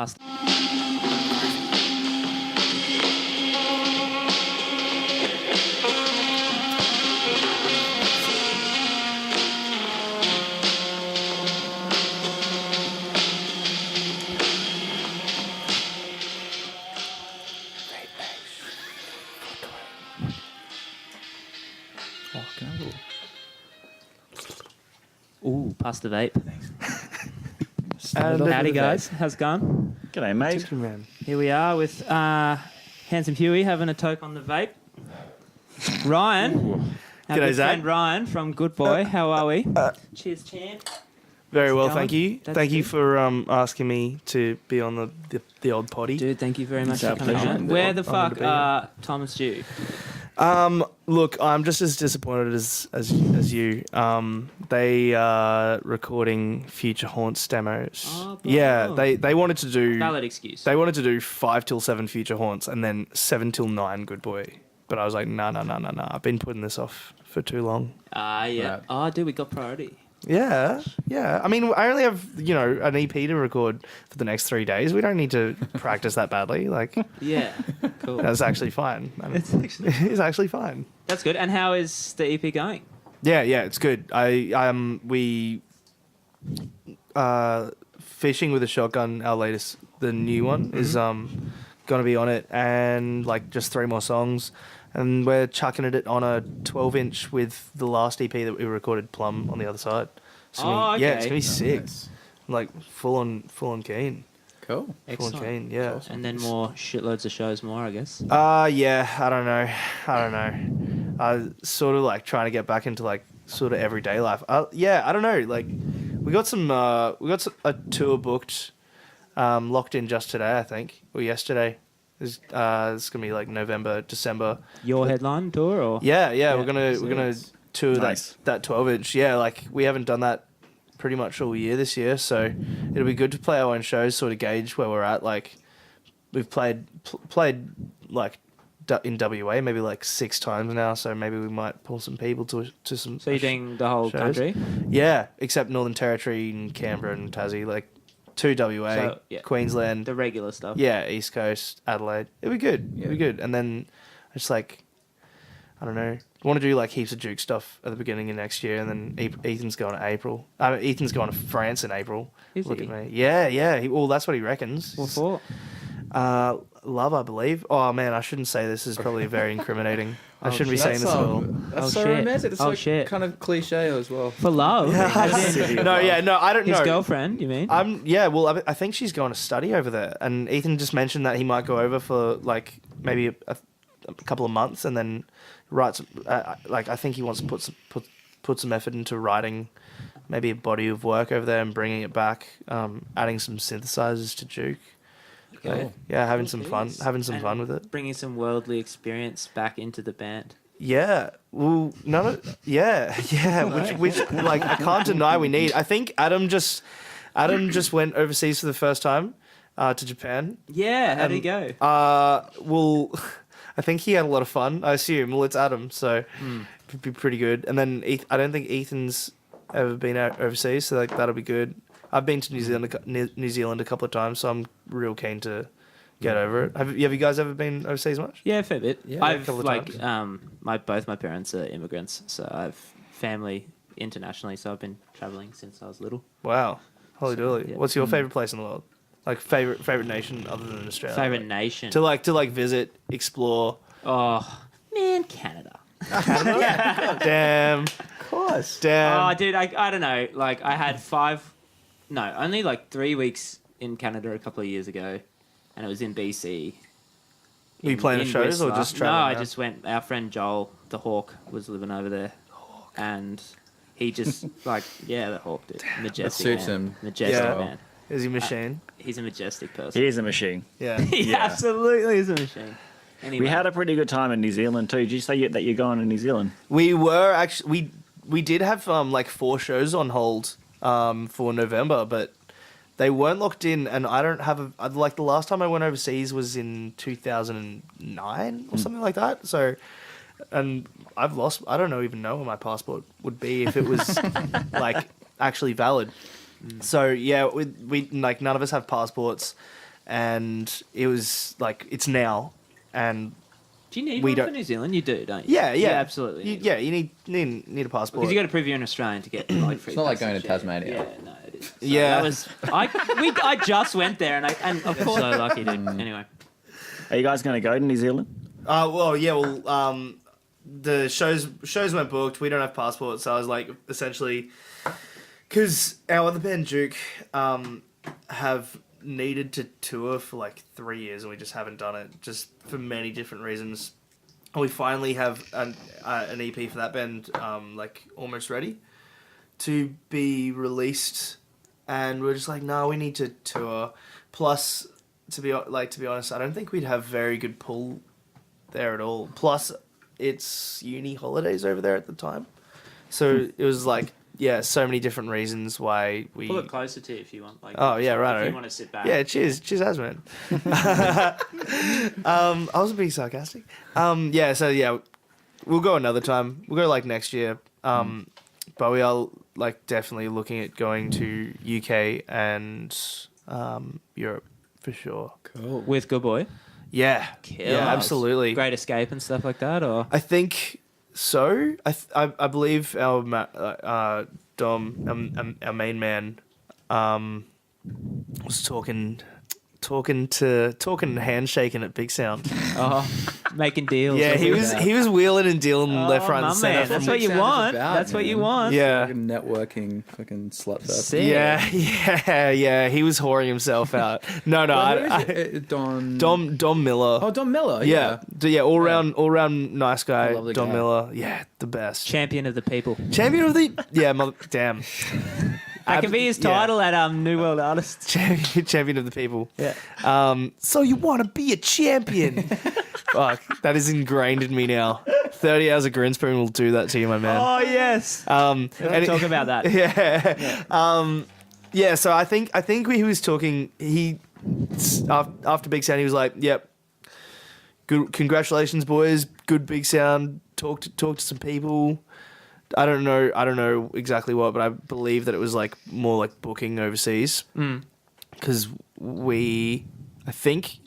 Pass. Oh, can I have a little? Ooh, pass the vape. And Howdy, guys. How's it going? G'day, mate. Chicken Man. Here we are with Handsome Huey having a toke on the vape. Ryan. Our G'day, good Zach. friend Ryan from Good Boy. How are we? Cheers, champ. Very well, going? thank you. That's Thank you good. for asking me to be on the old potty. Dude, thank you very much It's for our coming pleasure. on. Where the Honored to fuck be here. are Tom and Stu? Look, I'm just as disappointed as you. They are recording Future Haunts demos. Oh, bro. Yeah, they wanted to do Valid excuse. they wanted to do 5 till 7 Future Haunts and then 7 till 9 Good Boy. But I was like, no. I've been putting this off for too long. Yeah. Right. Oh, dude, we got priority. Yeah. I mean, I only have, an EP to record for the next 3 days. We don't need to practice that badly. Like, Yeah. Cool. that's actually fine. It's actually fine. That's good. And how is the EP going? Yeah, it's good. Fishing with a Shotgun, our latest, the new one, is gonna be on it, and like just 3 more songs, and we're chucking it on a 12-inch with the last EP that we recorded, Plum, on the other side. So yeah, it's okay. gonna be sick. Nice. Like full on keen. Cool. Full on Excellent. keen, yeah. And then more shitloads of shows more, I guess. Yeah, I don't know. I sort of like trying to get back into like sort of everyday life. Yeah, I don't know. Like we got a tour booked, locked in just today, I think, or yesterday. It's gonna be like November, December. Your headline tour, or Yeah, Yeah, we're gonna tour Nice. that 12-inch. Yeah, like we haven't done that pretty much all year this year, so it'll be good to play our own shows, sort of gauge where we're at. Like we've played like in WA maybe like 6 times now, so maybe we might pull some people to some. So you're doing the whole shows. country? Yeah, except Northern Territory and Canberra and Tassie, like 2 WA, So, yeah. Queensland. The regular stuff. Yeah, East Coast, Adelaide. It'll be good. It'll be good. And then it's like, I don't know. I want to do like heaps of Jouk stuff at the beginning of next year, and then Ethan's going to April. Ethan's going to France in April. Is Look he? at me. Yeah. Well, that's what he reckons. What for? Love, I believe. Oh man, I shouldn't say this. Is probably very incriminating. I shouldn't be shit. saying this at all. That's Oh, so shit. romantic. It's Oh, like shit. kind of cliche as well. For love? No, I don't know. His girlfriend, you mean? Well, I think she's going to study over there, and Ethan just mentioned that he might go over for like maybe a couple of months, and then write some, like I think he wants to put some effort into writing maybe a body of work over there and bringing it back, adding some synthesizers to Jouk. Cool. Yeah, having Cool some piece. fun And fun with it. Bringing some worldly experience back into the band. Yeah, well, which like I can't deny we need. I think Adam just went overseas for the first time to Japan. Yeah, how did he go? Well, I think he had a lot of fun. I assume. Well, it's Adam, so it'd be pretty good. And then I don't think Ethan's ever been out overseas, so like that'll be good. I've been to New Zealand a couple of times, so I'm real keen to get over it. Have you guys ever been overseas much? Yeah, a fair bit. Yeah, I've a couple of like times. both my parents are immigrants, so I've family internationally, so I've been traveling since I was little. Wow, holy dooly! yeah. What's your favorite place in the world? Like favorite nation other than Australia? Favorite nation? to like visit, explore. Oh, man, Canada. Damn, Of course. damn. Oh, dude, I don't know. Like, I had only like 3 weeks in Canada a couple of years ago, and it was in BC. Were you playing shows or Whistler. just No, traveling I around? just went. Our friend Joel, the Hawk, was living over there, and he just the Hawk, dude, majestic. suits man. him. Majestic Yeah. man. Is he machine? He's a majestic person. He is a machine. Yeah. He Yeah. absolutely is a machine. Anyway. We had a pretty good time in New Zealand too. Did you say that you're going to New Zealand? We were actually we did have like 4 shows on hold for November, but they weren't locked in, and I don't have like the last time I went overseas was in 2009 or something like that. So, and I don't even know where my passport would be if it was like actually valid. So yeah, we like none of us have passports, and it was like it's now, and Do you need We one for don't- New Zealand? You do, don't you? yeah, absolutely. you need a passport. Because you got to prove you're an Australian to get like free. It's not like going passage, to Tasmania. Yeah, no, it is. So Yeah. that was I just went there and of course so lucky, dude. Anyway, Are you guys going to go to New Zealand? The shows weren't booked. We don't have passports, so I was like, essentially, because our other band Jouk have needed to tour for like 3 years, and we just haven't done it, just for many different reasons. And we finally have an EP for that band, like almost ready to be released, and we're just like, no, we need to tour. Plus, to be honest, I don't think we'd have very good pull there at all. Plus, it's uni holidays over there at the time, so it was like, yeah, so many different reasons why we. pull it closer to you if you want. Like, Oh, yeah, right. If you want to sit back. Yeah, cheers, as man. I was being sarcastic. We'll go another time. We'll go like next year. But we are like definitely looking at going to UK and Europe for sure. Cool. With Good Boy. Yeah, Kills. yeah, absolutely. Great Escape and stuff like that, or I think so. I believe our Dom, our main man, was talking handshaking at Big Sound. making deals. Yeah, he was wheeling and dealing left, right, my and center. man, that's from- what you Sound is want. about, That's what you man. want. Yeah. Fucking networking, fucking slut fest. Sick. Yeah. He was whoring himself out. No, Dom Miller. Oh, Don Miller. yeah, all round nice guy. I love the Dom guy. Miller. Yeah, the best. Champion of the people. Champion of the damn. That can be his Yeah. title at New World Artists. Champion of the people. Yeah. So you want to be a champion? Fuck, that is ingrained in me now. 30 hours of Grinspoon will do that to you, my man. Oh yes. And Talk about that. Yeah. So I think he was talking. He after Big Sound, he was like, "Yep, good. Congratulations, boys. Good Big Sound. Talk to some people. I don't know exactly what, but I believe that it was like more like booking overseas because I think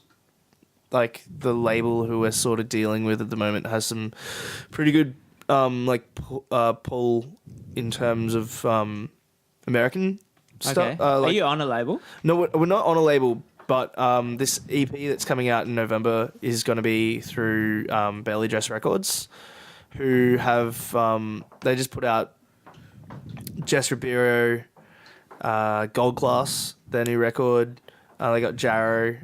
like the label who we're sort of dealing with at the moment has some pretty good pull in terms of American stuff. Okay. Are you on a label? No, we're not on a label, but this EP that's coming out in November is going to be through Barely Dress Records, who have they just put out Jess Ribeiro, Gold Class, their new record. They got Jarrow,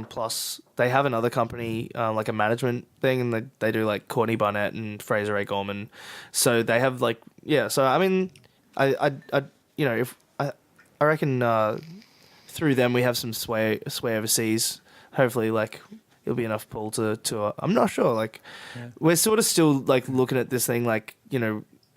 plus they have another company, like a management thing, and they do like Courtney Barnett and Fraser A. Gorman. So they have like, yeah. So I mean, I if I reckon through them we have some sway overseas. Hopefully, like it'll be enough pull to tour. I'm not sure. Like we're sort of still like looking at this thing like,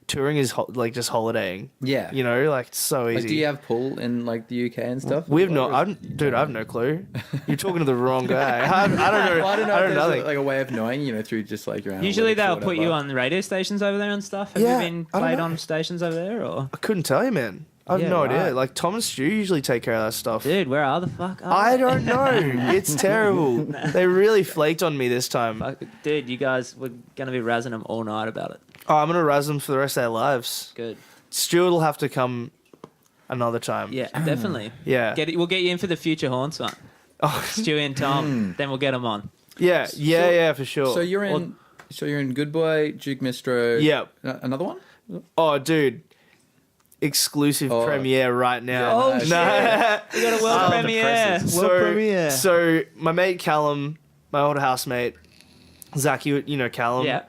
touring is like just holidaying. Yeah. Like it's so easy. Like, do you have pull in like the UK and stuff? We have no. I have no clue. You're talking to the wrong guy. I don't know. Well, I don't know. I If don't know. there's like a way of knowing, through just like your. Usually analytics or they'll put you whatever. on the radio stations over there and stuff. Have Yeah, you been I don't played know. on stations over there or? I couldn't tell you, man. I have Yeah, no right. idea. Like Tom and Stu usually take care of that stuff. Dude, where are the fuck? Are I they? don't know. It's terrible. They really flaked on me this time. Fuck, dude, you guys were gonna be razzing them all night about it. Oh, I'm gonna razz them for the rest of their lives. Good. Stuart will have to come another time. Yeah, definitely. Yeah. We'll get you in for the future Haunts one. Oh, Stewie and Tom. Then we'll get them on. yeah, for sure. So you're in Good Boy, Jouk Mistrow. Yep. Another one? Oh, dude. Exclusive Oh. premiere right now. Oh, no, shit. No. We got a world premiere. So, so my mate Callum, my old housemate, Zach, you know Callum, Yeah.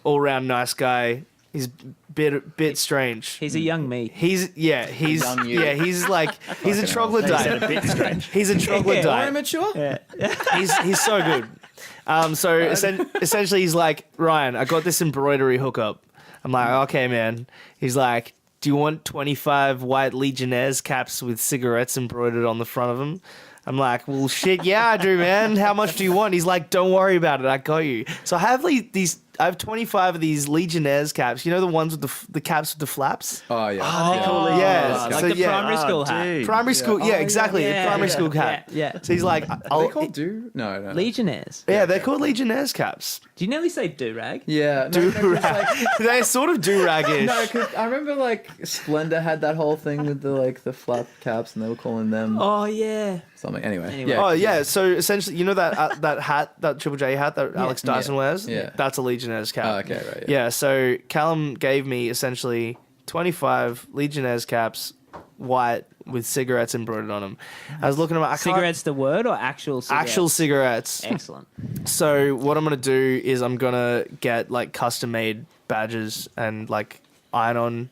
all round nice guy. He's bit strange. He's a young me. He's Young you. he's a He's troglodyte. a bit strange. He's a Or troglodyte. immature? He's so good. Essentially he's like, Ryan, I got this embroidery hookup. I'm like, okay, man. He's like, do you want 25 white Legionnaires caps with cigarettes embroidered on the front of them? I'm like, well, shit, yeah, I do, man. How much do you want? He's like, don't worry about it. I got you. So I have like these have 25 of these Legionnaires caps. You know the ones with the caps with the flaps. Oh yeah. Yeah, like so the yeah. primary school hat. dude. Primary school, yeah, exactly. yeah, a primary yeah, school cap. yeah. So he's like, Are they called do? No. Legionnaires. yeah, they're called Legionnaires caps. Do you nearly say do-rag? Yeah. No, 'cause, like, They're sort of do-rag-ish. no, because I remember like Splendor had that whole thing with the flap caps, and they were calling them Oh, yeah. something. Anyway. Anyway. Oh yeah, so essentially, you know that hat, that Triple J hat that Alex Dyson wears? Yeah. That's a Legionnaires cap. Oh, okay, right. Yeah, so Callum gave me essentially 25 Legionnaires caps, white, with cigarettes embroidered on them. I was looking at them. Cigarettes the word or actual cigarettes? Actual cigarettes. Excellent. So what I'm gonna do is I'm gonna get like custom made badges and like iron on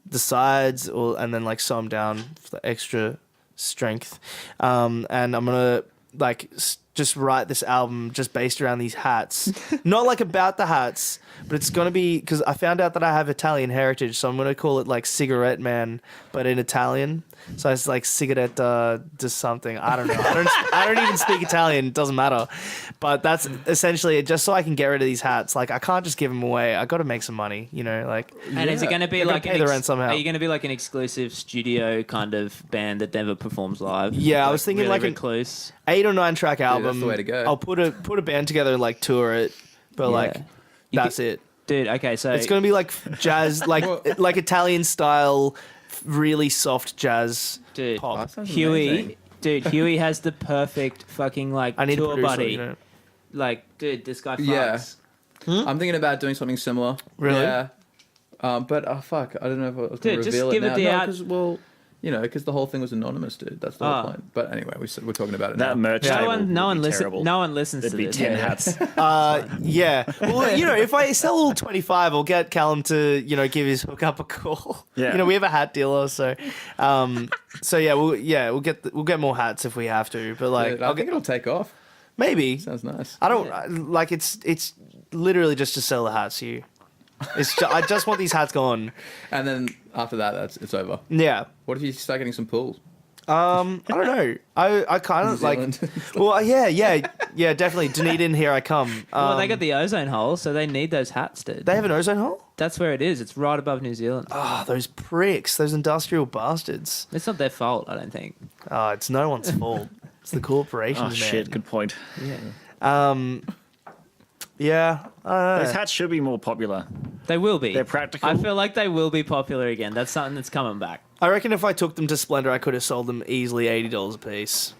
the sides, and then like sew them down for the extra strength. And I'm gonna like just write this album just based around these hats. Not like about the hats, but it's gonna be because I found out that I have Italian heritage, so I'm gonna call it like Cigaretto Man, but in Italian. So it's like Cigaretto just something. I don't know. I don't even speak Italian. It doesn't matter. But that's essentially it, just so I can get rid of these hats. Like I can't just give them away. I got to make some money. You know, like. And is it going to be They're gonna like pay the rent somehow. Are you going to be like an exclusive studio kind of band that never performs live? Yeah, I Like, was thinking really like an recluse. 8 or 9 track album. that's the way to go. I'll put a band together and like tour it, but like You that's it. Dude, okay, so It's gonna be like jazz, like Italian style, really soft jazz dude, pop. That sounds Huey, amazing. dude, Huey has the perfect fucking like I need a tour producer, buddy. you know. Like, dude, this guy fucks. Yeah. I'm thinking about doing something similar. Really? Yeah. But fuck, I don't know if I was going Dude, to just reveal give it it now. the No, out- 'cause, well, because the whole thing was anonymous, dude. That's the whole Ah. point. But anyway, we're talking about it That now. merch No table one, no would one be listens. terrible. No one listens There'd to be this. 10 Yeah. hats. Yeah. Well, if I sell all 25, I'll get Callum to, give his hookup a call. Yeah. We have a hat dealer, so we'll get more hats if we have to. But like, I think it'll take off. maybe. Sounds nice. I don't like it's literally just to sell the hats to you. I just want these hats gone. And then after that, it's over. Yeah. What if you start getting some pulls? I don't know. I kind of New like. Zealand. Well, yeah, definitely. Dunedin, here I come. Well, they got the ozone hole, so they need those hats, dude. They have an ozone hole. That's where it is. It's right above New Zealand. Oh, those pricks! Those industrial bastards. It's not their fault, I don't think. Oh, it's no one's fault. It's the corporations, Oh, man. shit. Good point. Yeah. Those hats should be more popular. They will be. They're practical. I feel like they will be popular again. That's something that's coming back. I reckon if I took them to Splendor, I could have sold them easily $80 a piece.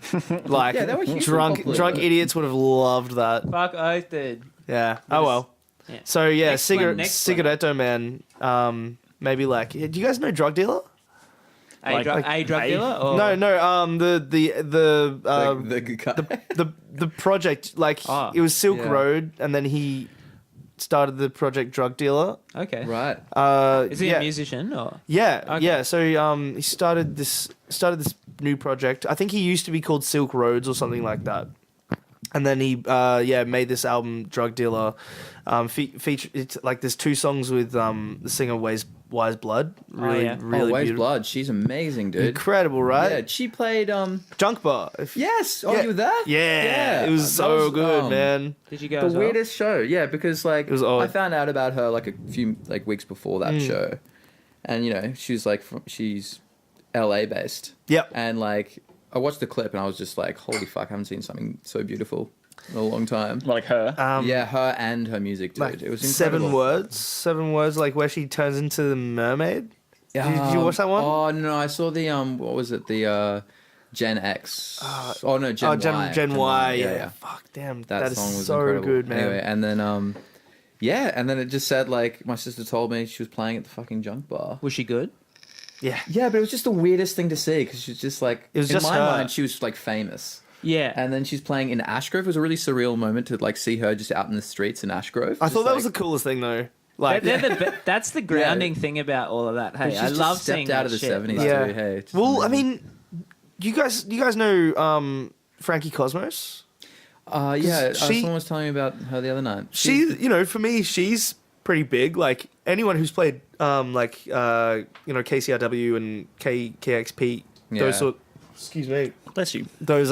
Like, Yeah, they were hugely drunk popular. idiots would have loved that. Fuck oath, dude. Yeah. Oh well. Yeah. So yeah, Next one, next one. Cigaretto Man. Maybe like, do you guys know Drug Dealer? A drug dealer? Or? No. The The good guy. the project, like Ah, it was Silk yeah. Road, and then he started the project Drug Dealer. Okay. Right. Is he yeah. a musician or? Yeah, Okay. yeah. So he started this new project. I think he used to be called Silk Roads or something like that. And then he made this album Drug Dealer. Feature it's like there's 2 songs with the singer Wise Blood. Really, yeah. really Way's beautiful. Blood. She's amazing, dude. Incredible, right? Yeah, she played. Junk Bar. Yes. Oh, Yeah. you were there? Yeah, it was That so good, man. Did you go The as well? weirdest show, yeah, because like It was odd. I found out about her like a few weeks before that show, and she's she's LA based. Yep. And like I watched the clip and I was just like, holy fuck, I haven't seen something so beautiful in a long time. Like her. Yeah, her and her music, dude. Like It was 7 incredible. 7 words, like where she turns into the mermaid. Did you watch that one? Oh no, I saw the what was it? The Gen X. Oh no, Gen Y. Gen Y. Yeah, yeah. Fuck, damn. That That song is was so incredible. good, man. Anyway, and then and then it just said like my sister told me she was playing at the fucking Junk Bar. Was she good? Yeah. Yeah, but it was just the weirdest thing to see because she's just like It was in just my her. mind she was like famous, Yeah. and then she's playing in Ashgrove. It was a really surreal moment to like see her just out in the streets in Ashgrove. I thought that was the coolest thing, though. Like, That's the grounding thing about all of that. Hey, She's I just love stepped seeing out that of the shit. 70s. Like, yeah. Dude, hey, it's Well, I amazing. mean, you guys know Frankie Cosmos? Yeah, she- someone was telling me about her the other night. She, for me, she's pretty big. Like anyone who's played, KCRW and KXP, Yeah. those sort. Excuse me. Bless you. those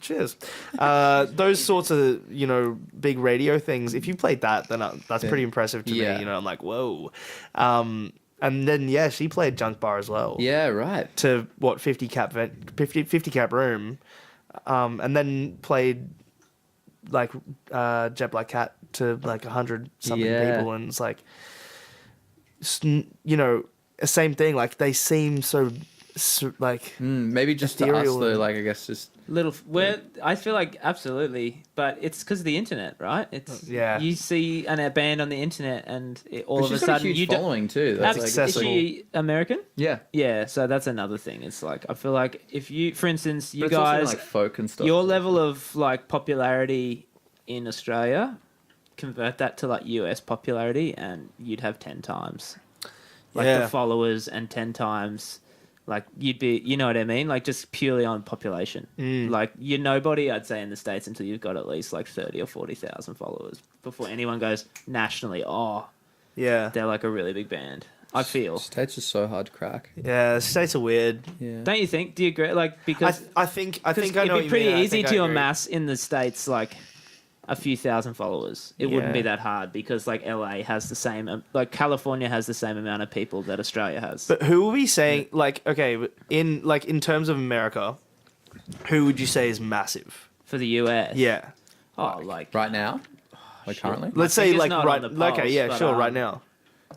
cheers, those sorts of big radio things. If you played that, then that's pretty impressive to Yeah. me. I'm like, whoa. And then she played Junk Bar as well. Yeah, right. To what 50 cap room, and then played like Jet Black Cat to like 100 something people, and it's like, same thing. Like they seem so like Maybe just to us ethereal though, and- like I guess just I feel like absolutely, but it's because of the internet, right? It's Yeah. You see a band on the internet, and all But of a she's got a sudden huge you don't. following too. That's like, accessible. Is she American? yeah. Yeah, so that's another thing. It's like I feel like if you, for instance, you But it's also guys, like folk and stuff. your level of like popularity in Australia, convert that to like US popularity, and you'd have 10 times like Yeah. the followers, and 10 times like you'd be, you know what I mean? Like just purely on population. Like you're nobody, I'd say, in the States until you've got at least like 30 or 40,000 followers before anyone goes nationally. Oh, yeah. they're like a really big band. I feel. States are so hard to crack. Yeah, states are weird. Yeah. Don't you think? Do you agree? Like because I think I know it'd what be you pretty mean. I easy think I to agree. amass in the States like a few thousand followers. It wouldn't be Yeah. that hard because like LA has the same, like California has the same amount of people that Australia has. But who are we saying? Like, okay, in terms of America, who would you say is massive? For the US, Yeah, Oh, like Right now? Like currently? let's say finger's like not right. on the pulse, Okay, yeah, but, sure, right now.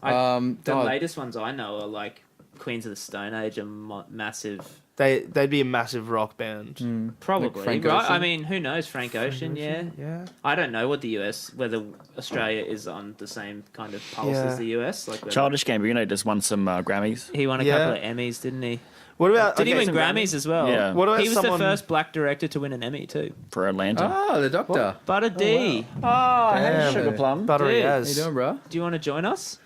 the oh, latest ones I know are like Queens of the Stone Age, are massive. They'd be a massive rock band. Probably, Frank right? Ocean? I mean, who knows? Frank Ocean, yeah. Yeah. I don't know what the US, whether Australia is on the same kind of pulse Yeah. as the US. Like whether- Childish Gambino just won some Grammys. he won a Yeah. couple of Emmys, didn't he? What about? Did he okay, win Grammys as well? Yeah. What about he was someone? the first black director to win an Emmy too. For Atlanta. Oh, the doctor. Butter D. Oh, Damn. Sugar Plum. Buttery Dude. How as. you doing, bro? Do you want to join us?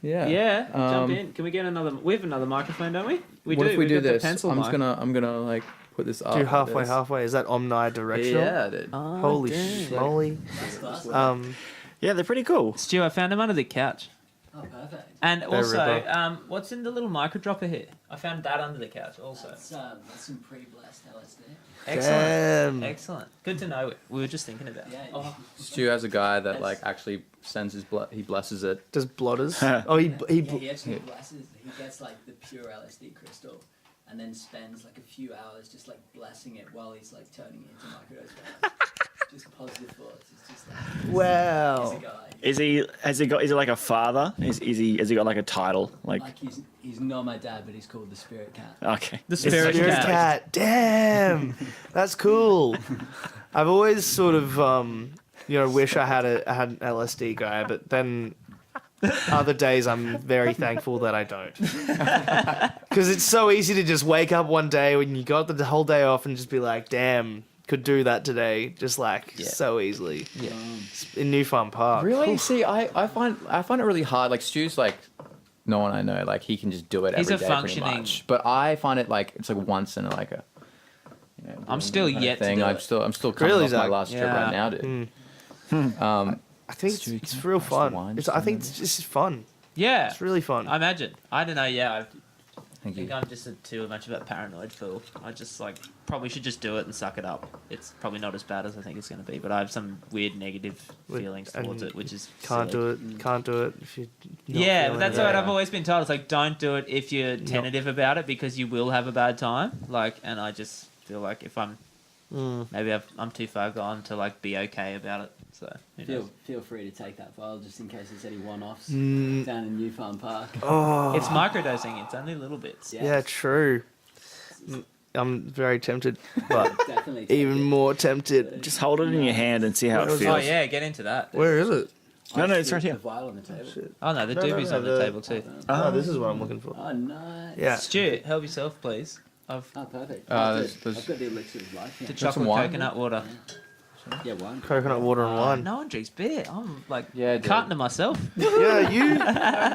Yeah. Yeah, jump Um, in. Can we get another? We have another microphone, don't we? We What do. if we We've do got the this? pencil I'm mic. gonna like put this up. Do like halfway, this. halfway. Is that omnidirectional? Yeah, dude. Oh, Holy damn. schmoly. Yeah, they're pretty cool. Stu, I found him under the couch. Oh, perfect. And also, ripper. what's in the little micro dropper here? I found that under the couch also. That's some pre-blessed LSD. Excellent. Damn. Excellent. Good to know. We were just thinking about. Yeah. Oh, Stu has a guy that like actually sends his blood. He blesses it. Does blotters? Oh, Yeah, he actually blesses. He gets like the pure LSD crystal, and then spends like a few hours just like blessing it while he's like turning it into microdose. Just positive thoughts. It's just like he's Wow. a guy. Is he like a father? Has he got like a title? Like, Like he's not my dad, but he's called the Spirit Cat. okay. The Spirit Spirit Cat. cat. Damn. That's cool. I've always sort of wish I had an LSD guy, but then other days I'm very thankful that I don't. Because it's so easy to just wake up one day when you got the whole day off and just be like, damn, could do that today, just like so easily. Yeah. In New Farm Park. Really? See, I find it really hard. Like Stu's like no one I know. Like he can just do it He's every a day pretty functioning- much. But I find it like it's like once in like a. I'm still kind of yet to thing. do I'm it. still coming Really, off my Zach? last trip Yeah. right now, dude. I think Stu, it's can you real pass the fun. wine It's, just I a think minute? it's just fun. Yeah. It's really fun. I imagine. I don't know. Yeah. I Thank think you. I'm just too much of a paranoid fool. I just like probably should just do it and suck it up. It's probably not as bad as I think it's going to be, but I have some weird negative feelings towards and it, which is Can't silly. do it. Can't do it if you. Yeah, but that's what Yeah. I've always been told. It's like don't do it if you're tentative about it because you will have a bad time. Like, and I just feel like if I'm maybe I'm too far gone to like be okay about it. So who knows? Feel free to take that file just in case there's any one-offs Mm. down in New Farm Park. Oh. It's microdosing. It's only little bits. Yeah, true. I'm very tempted, but Definitely. take even it. more tempted. Just hold it in your hand and see how it Where was feels. Oh yeah, get into that. Where is it? No, it's right here. The vial on the table. Oh no, the No, no, doobie's no, on the the- table too. Oh, this is what I'm looking for. Oh, nice. Yeah. Stu, help yourself, please. Of Oh, perfect. There's- I've got the elixir of life here. the some chocolate wine? coconut water. Yeah, one. Coconut water and wine. No one drinks beer. I'm like Yeah, dude. carting to myself. Yeah, you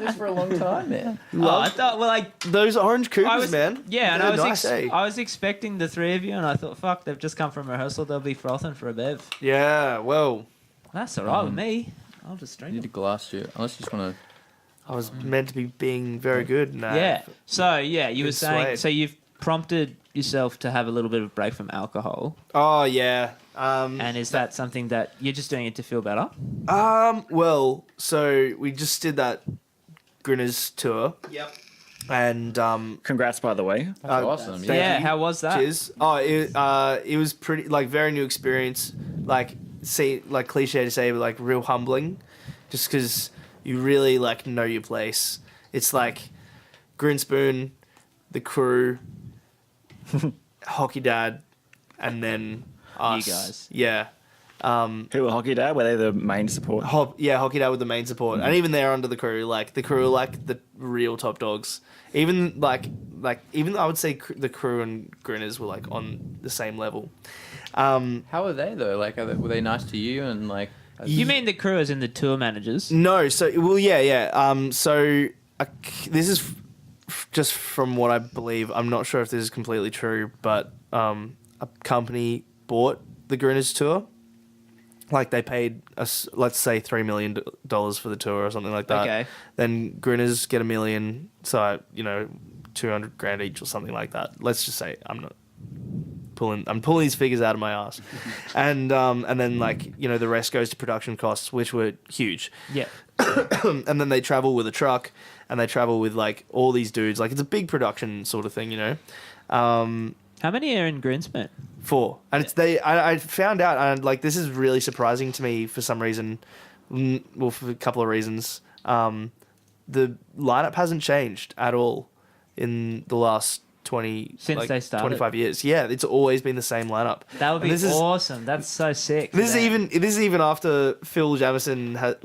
this for a long time, man. Oh, I thought like those orange cougars, I was man. yeah, and They're I was nice, eh? I was expecting the three of you, and I thought, fuck, they've just come from rehearsal. They'll be frothing for a bev. Yeah, well, That's all right with me. I'll just You drink need a it. glass, Stu. Unless you just want I was meant to be being very good. Nah. Yeah. So yeah, you were Good saying suede. so you've prompted yourself to have a little bit of a break from alcohol? Oh yeah. And is that something that you're just doing it to feel better? Well, so we just did that Grinners tour. Yep. And Congrats, by the way. That's awesome. thank Yeah, you. how was that? Cheers. Oh, it was pretty like very new experience. Like cliche to say, but like real humbling, just because you really like know your place. It's like Grinspoon, the crew, Hockey Dad, and then us. You guys. Yeah. Who were Hockey Dad? Were they the main support? Hockey Dad with the main support, and even they're under the crew. Like the crew are like the real top dogs. Even even I would say the crew and Grinners were like on the same level. How are they though? Like, were they nice to you and like? You mean the crew as in the tour managers? No, so well, yeah. So this is just from what I believe. I'm not sure if this is completely true, but a company bought the Grinners tour. Like they paid us, let's say $3 million for the tour or something like that. Okay. Then Grinners get $1 million, so $200,000 each or something like that. Let's just say I'm pulling these figures out of my ass, and then the rest goes to production costs, which were huge. Yeah. And then they travel with a truck, and they travel with like all these dudes. Like it's a big production sort of thing, How many are in Grinspoon? 4. And I found out, and like this is really surprising to me for some reason. Well, for a couple of reasons. The lineup hasn't changed at all in the last 20 Since they started. 25 years. Yeah, it's always been the same lineup. That would And be this is- awesome. That's so sick. This is even after Phil Jamieson had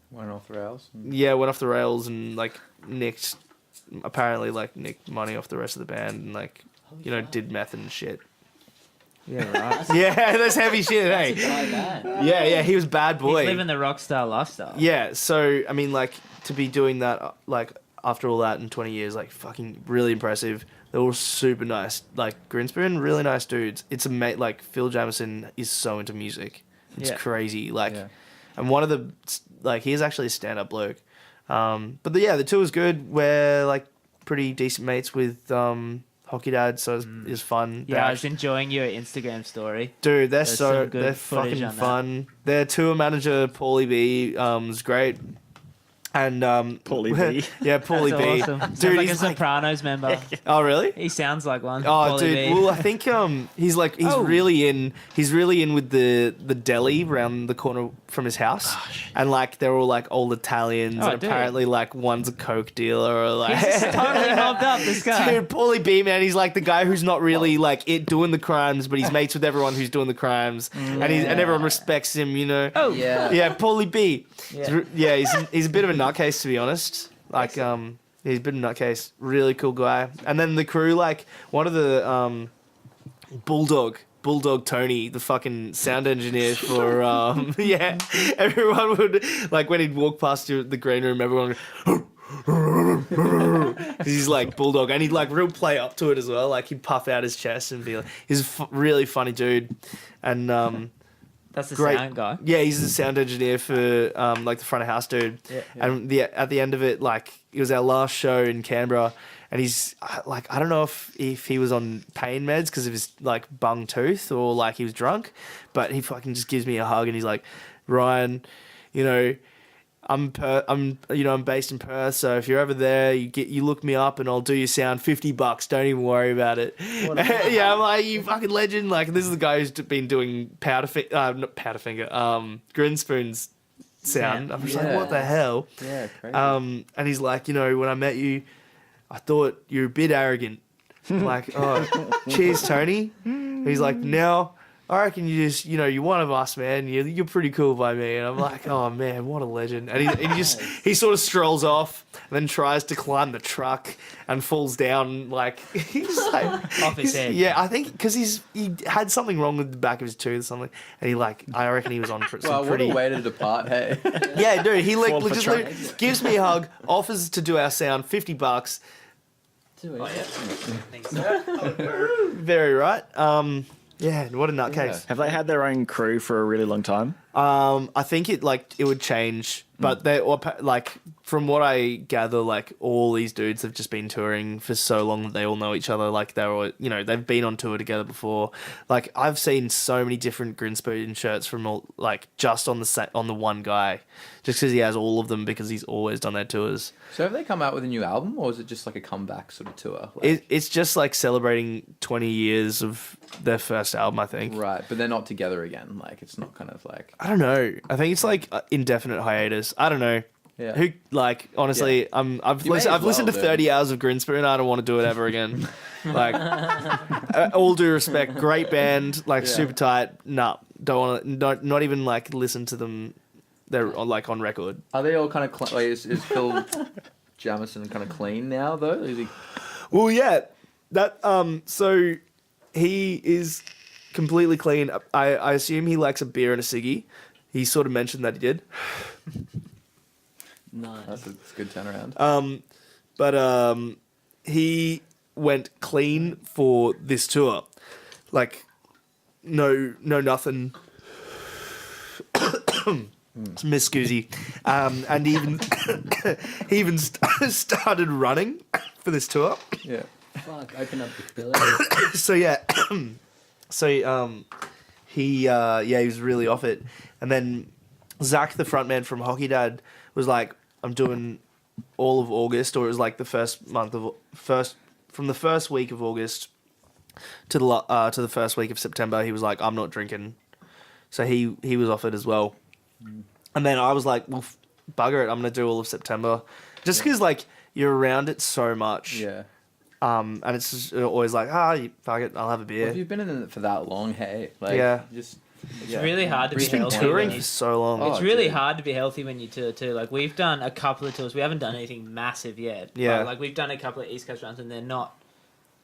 Went off the rails. went off the rails and like nicked money off the rest of the band and did meth and shit. Yeah, right. Yeah, that's heavy shit, hey. Yeah, he was bad boy. He's living the rock star lifestyle. Yeah, so I mean, like to be doing that, like after all that in 20 years, like fucking really impressive. They were super nice, like Grinspoon, really nice dudes. It's like Phil Jamieson is so into music, it's crazy. Like, and one of the he is actually a stand-up bloke. But the tour was good. We're like pretty decent mates with Hockey Dad, so it's fun. Yeah, I was enjoying your Instagram story. Dude, There's some good they're footage fucking on that. fun. Their tour manager Paulie B was great, and Paulie B. yeah, Paulie That's B. awesome. Sounds Dude, like a he's like, Sopranos member. oh really? He sounds like one. Oh, Paulie dude. B. Well, I think he's really in. He's really in with the deli around the corner from his house, and like they're all like old Italians, Oh, and dude. apparently like one's a coke dealer or like. He's just totally mobbed up, this guy. Dude, Paulie B, man, he's like the guy who's not really like doing the crimes, but he's mates with everyone who's doing the crimes, and everyone respects him, Oh, Yeah. Yeah, Paulie B. Yeah. He's a bit of a nutcase, to be honest. Like, he's a bit of a nutcase. Really cool guy. And then the crew, like, one of the Bulldog Tony, the fucking sound engineer for everyone would like when he'd walk past the green room, everyone would, he's like Bulldog, and he'd like real play up to it as well. Like he'd puff out his chest and be like, he's a really funny dude, and that's the great sound guy. Yeah, he's the sound engineer for like the front of house dude. Yeah. And at the end of it, like it was our last show in Canberra, and he's like, I don't know if he was on pain meds because of his like bung tooth or like he was drunk, but he fucking just gives me a hug and he's like, Ryan, I'm based in Perth, so if you're over there, you look me up and I'll do your sound $50. Don't even worry about it. Yeah, I'm like, you fucking legend. Like this is the guy who's been doing Grinspoon's sound. I'm just like, what the hell? Yeah, crazy. And he's like, when I met you, I thought you're a bit arrogant. I'm like, oh, cheers, Tony. And he's like, now I reckon you just, you're one of us, man. You're pretty cool by me. And I'm like, oh man, what a legend. And he sort of strolls off and then tries to climb the truck and falls down like he's like Off his head. Yeah, I think because he had something wrong with the back of his tooth or something, and I reckon he was on some Well, pretty. what a way to depart, hey. Yeah, dude, he Fall for just truck. gives me a hug, offers to do our sound, $50. Thanks, sir. Very right. Yeah, what a nutcase. Have they had their own crew for a really long time? I think it would change, but they from what I gather, like all these dudes have just been touring for so long that they all know each other. Like they're all, they've been on tour together before. Like I've seen so many different Grinspoon shirts from all, like just on the one guy, just because he has all of them because he's always done their tours. So have they come out with a new album, or is it just like a comeback sort of tour? Like, It's just like celebrating 20 years of their first album, I think. right, but they're not together again. Like it's not kind of like. I don't know. I think it's like indefinite hiatus. I don't know. Yeah. Who honestly? Yeah. I've You may as listened to well, 30 hours of Grinspoon. I don't want to do it ever again. Like, all due respect, great band, like super tight. Nah, don't want to. Not even like listen to them. They're like on record. Are they all kind of like? Is Phil Jamison kind of clean now though? Is he? Well, yeah. That so he is completely clean. I assume he likes a beer and a ciggy. He sort of mentioned that he did. Nice. That's a good turnaround. But he went clean for this tour. Like, no nothing. Miss Scoozy. And he even started running for this tour. Yeah. Fuck, open up the ability. So yeah, he was really off it. And then Zach, the frontman from Hockey Dad, was like, I'm doing all of August, or it was like the from the first week of August to the first week of September. He was like, I'm not drinking, so he was off it as well. And then I was like, well, bugger it, I'm gonna do all of September, just because like you're around it so much. Yeah. And it's just always like, fuck it, I'll have a beer. Well, if you've been in it for that long, hey, like, Yeah. It's really hard to be Just been healthy. touring when for you- so long. Oh, It's really dude. hard to be healthy when you tour too. Like we've done a couple of tours. We haven't done anything massive yet. Yeah. But, like we've done a couple of East Coast runs and they're not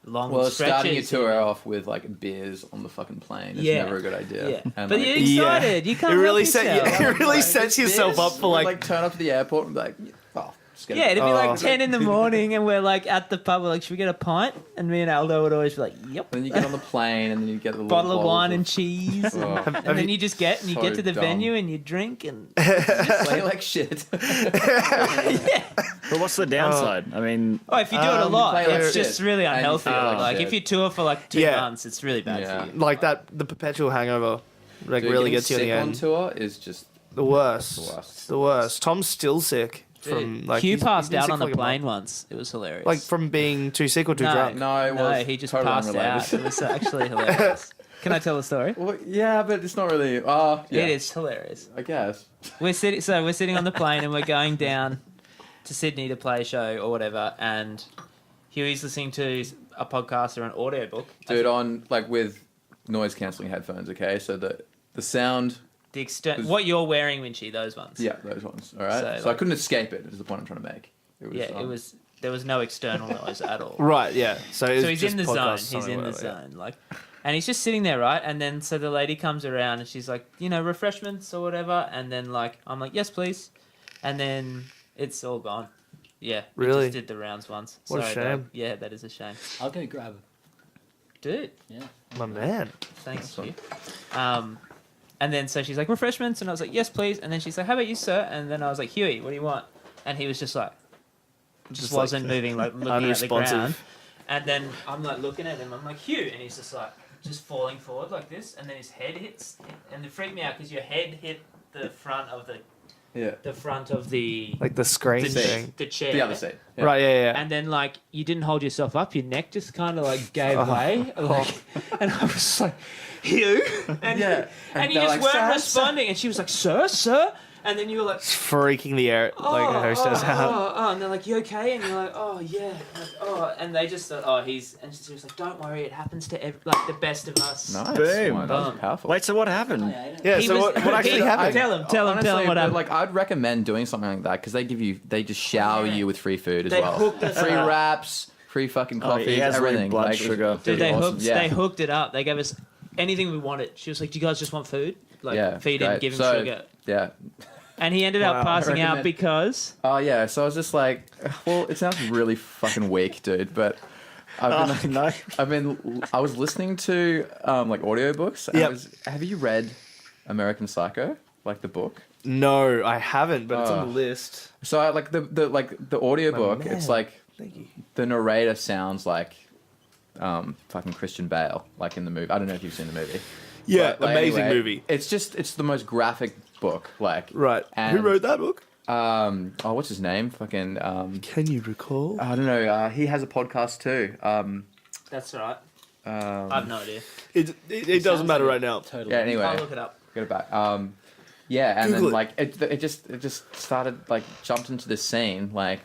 long Well, stretches. starting your tour off with like beers on the fucking plane is Yeah. never a good idea. Yeah. And, But like, you're excited. You can't It really help set yourself. it really sets yourself up for like like turn up to the airport and be like, oh, just get Yeah, it'd be Oh. like 10 in the morning and we're like at the pub. We're like, should we get a pint? And me and Aldo would always be like, yep. And then you get on the plane and then you get the Bottle little of wine bottles and cheese. Oh. And then you just get So to the dumb. venue and you drink and play like shit. But what's the downside? I mean, if you do it a You lot, play like it's shit. just really And you unhealthy. feel like Like shit. if you tour for like 2 Yeah. months, it's really bad Yeah. for you. like the perpetual hangover, like Dude, really getting gets you in the sick on end. tour is just The worst. the worst. The worst. Tom's still sick from like. Hugh he's passed been out sick on for, the like, a plane month. once. It was hilarious. Like from being too sick or too No. drunk. No, it no, was he just totally passed unrelated. out. It was actually hilarious. Can I tell the story? Well, yeah, but it's not really. Yeah, It is hilarious. I guess. We're sitting on the plane and we're going down to Sydney to play a show or whatever, and Huey's listening to a podcast or an audiobook. Dude, on like with noise cancelling headphones, okay? So the sound. What you're wearing, Winchie, those ones. Yeah, those ones. All right. So, So I like- couldn't escape it. Is the point I'm trying to make. It was, Yeah, it was. There was no external noise at all. Right. Yeah. So, So he's in the zone. He's in the zone. Like, and he's just sitting there, right? And then so the lady comes around and she's like, refreshments or whatever. And then like I'm like, yes, please. And then it's all gone. Yeah. we Really? just did the rounds once. What a Sorry, shame. Dad. Yeah, that is a shame. I'll go grab it. Dude, Yeah. My man. thanks, Awesome. Hugh. And then so she's like, refreshments, and I was like, yes, please. And then she's like, how about you, sir? And then I was like, Huey, what do you want? And he was just like, just like, wasn't moving, like looking at the unresponsive. ground. And then I'm like looking at him, I'm like, Hugh, and he's just like, just falling forward like this, and then his head hits, and it freaked me out because your head hit the front of the Like the screen thing. the chair, the other side. Yeah. Right. Yeah. and then like you didn't hold yourself up, your neck just kind of like gave way, like, and I was just like, Hugh, and Yeah. and you they're just like, weren't "Sir, responding, and she was like, sir, and then you were like, Freaking the air like the hostess out. and they're like, you okay? And you're like, oh yeah, like, and they just thought, and she was like, don't worry, it happens to like the best of us. Nice. Boom. Wow, that was powerful. wait, so what happened? Yeah. He So was- what actually he- happened? Tell him Honestly, what but, happened. like I'd recommend doing something like that because they just shower Yeah. you with free food as They well. hooked us Free up. wraps, free fucking Oh, coffee, he has really everything. blood Like, it was sugar. Dude, really they awesome. hooked Yeah. they hooked it up. They gave us anything we wanted. She was like, do you guys just want food? Like Yeah, feed him, great. give him So- sugar. Yeah. And he ended up Wow. passing I out recommend- because Oh yeah. So I was just like, well, it sounds really fucking weak, dude, but. I've been, no. I was listening to like audiobooks. And Yep. have you read American Psycho? Like the book? No, I haven't, but it's on the list. So I like the audiobook, Man. it's like Thank you. the narrator sounds like fucking Christian Bale, like in the movie. I don't know if you've seen the movie. Yeah, But, like, amazing anyway, movie. It's the most graphic book, like Right. And, Who wrote that book? what's his name? Fucking Can you recall? I don't know. He has a podcast too. That's right. I have no idea. It doesn't matter right now. Totally. Yeah. Anyway, I'll look it up. get it back. Yeah, and Google then it. like it just started like jumped into this scene like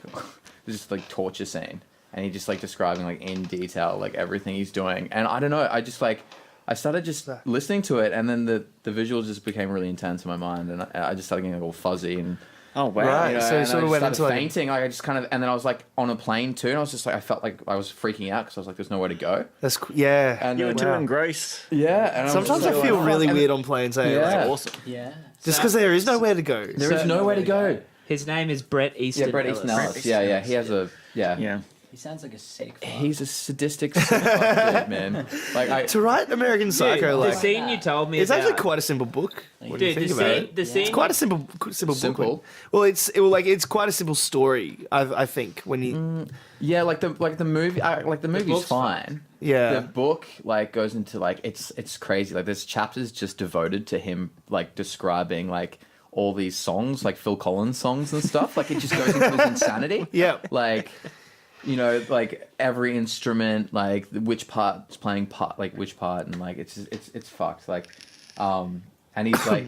this like torture scene, and he just like describing like in detail like everything he's doing, and I don't know, I just like I started just listening to it, and then the visual just became really intense in my mind, and I just started getting all fuzzy and. Oh wow! Right. You know, So you and sort I of went started into, like, fainting. Like I just kind of, and then I was like on a plane too, and I was just like, I felt like I was freaking out because I was like, "There's nowhere to go." Yeah. And You were then, too engrossed. yeah. And Sometimes I feel really weird on planes. Eh? Yeah. Like, Awesome. Yeah. just because there is nowhere to go. There is nowhere to go. His name is Brett Easton. Yeah, Brett Easton Ellis. Ellis. Yeah. He has a Yeah. He sounds like a sick fuck. He's a sadistic sick fuck dude, man. Like To write American Psycho, Dude, like, the scene you told me it's about. actually quite a simple book. What do you Dude, think the about scene, it? the scene. It's quite a simple book. Simple? Well, it's quite a simple story. I think when you yeah, like the movie. Like the movie's book's fine. yeah The book like goes into like it's crazy. Like there's chapters just devoted to him like describing like all these songs, like Phil Collins songs and stuff. Like it just goes into his insanity. Yeah. Like, you know, like every instrument, like which part's playing part, like which part, and like it's fucked. Like, and he's like,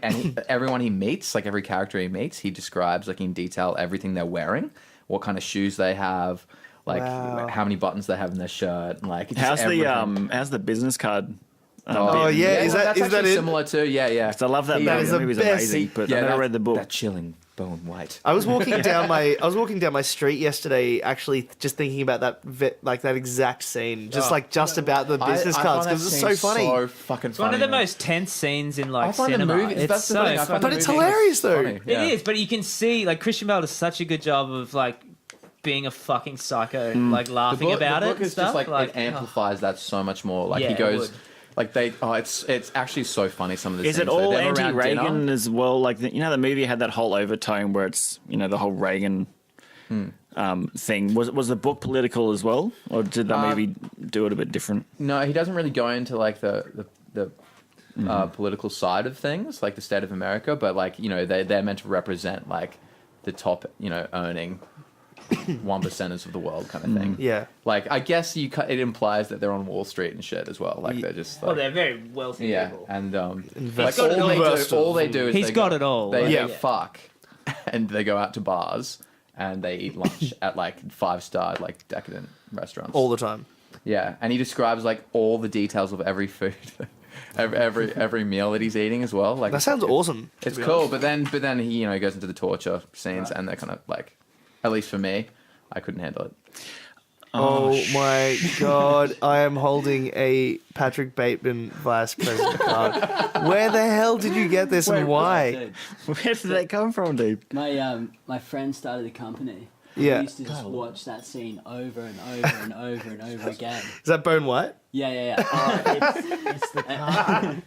everyone he meets, like every character he meets, he describes like in detail everything they're wearing, what kind of shoes they have, like Wow. how many buttons they have in their shirt, and like it's How's just everything. how's the business card? Oh, yeah, is that's that actually it? similar too? Yeah, yeah. 'Cause I love that He, movie. is The the movie's best. amazing, but I never read the book. That chilling bone white. I was walking down my street yesterday, actually, just thinking about that exact scene, just about the business cards, because it's so funny. So fucking It's one of the man. most tense scenes in like I find cinema. the movie. It's That's the so thing. I find fucking- the But it's movie hilarious, though. funny. It Yeah. is, but you can see like Christian Bale does such a good job of like being a fucking psycho, like laughing about the it book and is stuff. just like it amplifies that so much more. Like Yeah, he it goes, would. like they. Oh, it's actually so funny. Some of the Is scenes it all They're around anti-Reagan dinner. as well? Like the movie had that whole overtone where it's the whole Reagan thing. Was the book political as well, or did that movie do it a bit different? No, he doesn't really go into like the political side of things, like the state of America. But like they're meant to represent like the top earning 1%ers of the world kind of thing. Yeah. Like I guess it implies that they're on Wall Street and shit as well. Like they're just like, Well, they're very wealthy yeah, people. and like Investors. all they do is He's they got go- it all. They, Like, they Yeah. fuck, and they go out to bars and they eat lunch at like 5-star like decadent restaurants all the time. Yeah, and he describes like all the details of every food, every meal that he's eating as well. Like That sounds awesome. to It's be cool, honest. but then he goes into the torture scenes, and they're kind of like, at least for me, I couldn't handle it. Oh my god, I am holding a Patrick Bateman vice president card. Where the hell did you get this and why? Dude, Where did that come from, dude? my friend started a company. Yeah. We used to just watch that scene over and over and over and over again. Is that Bone White? Yeah. It's the card.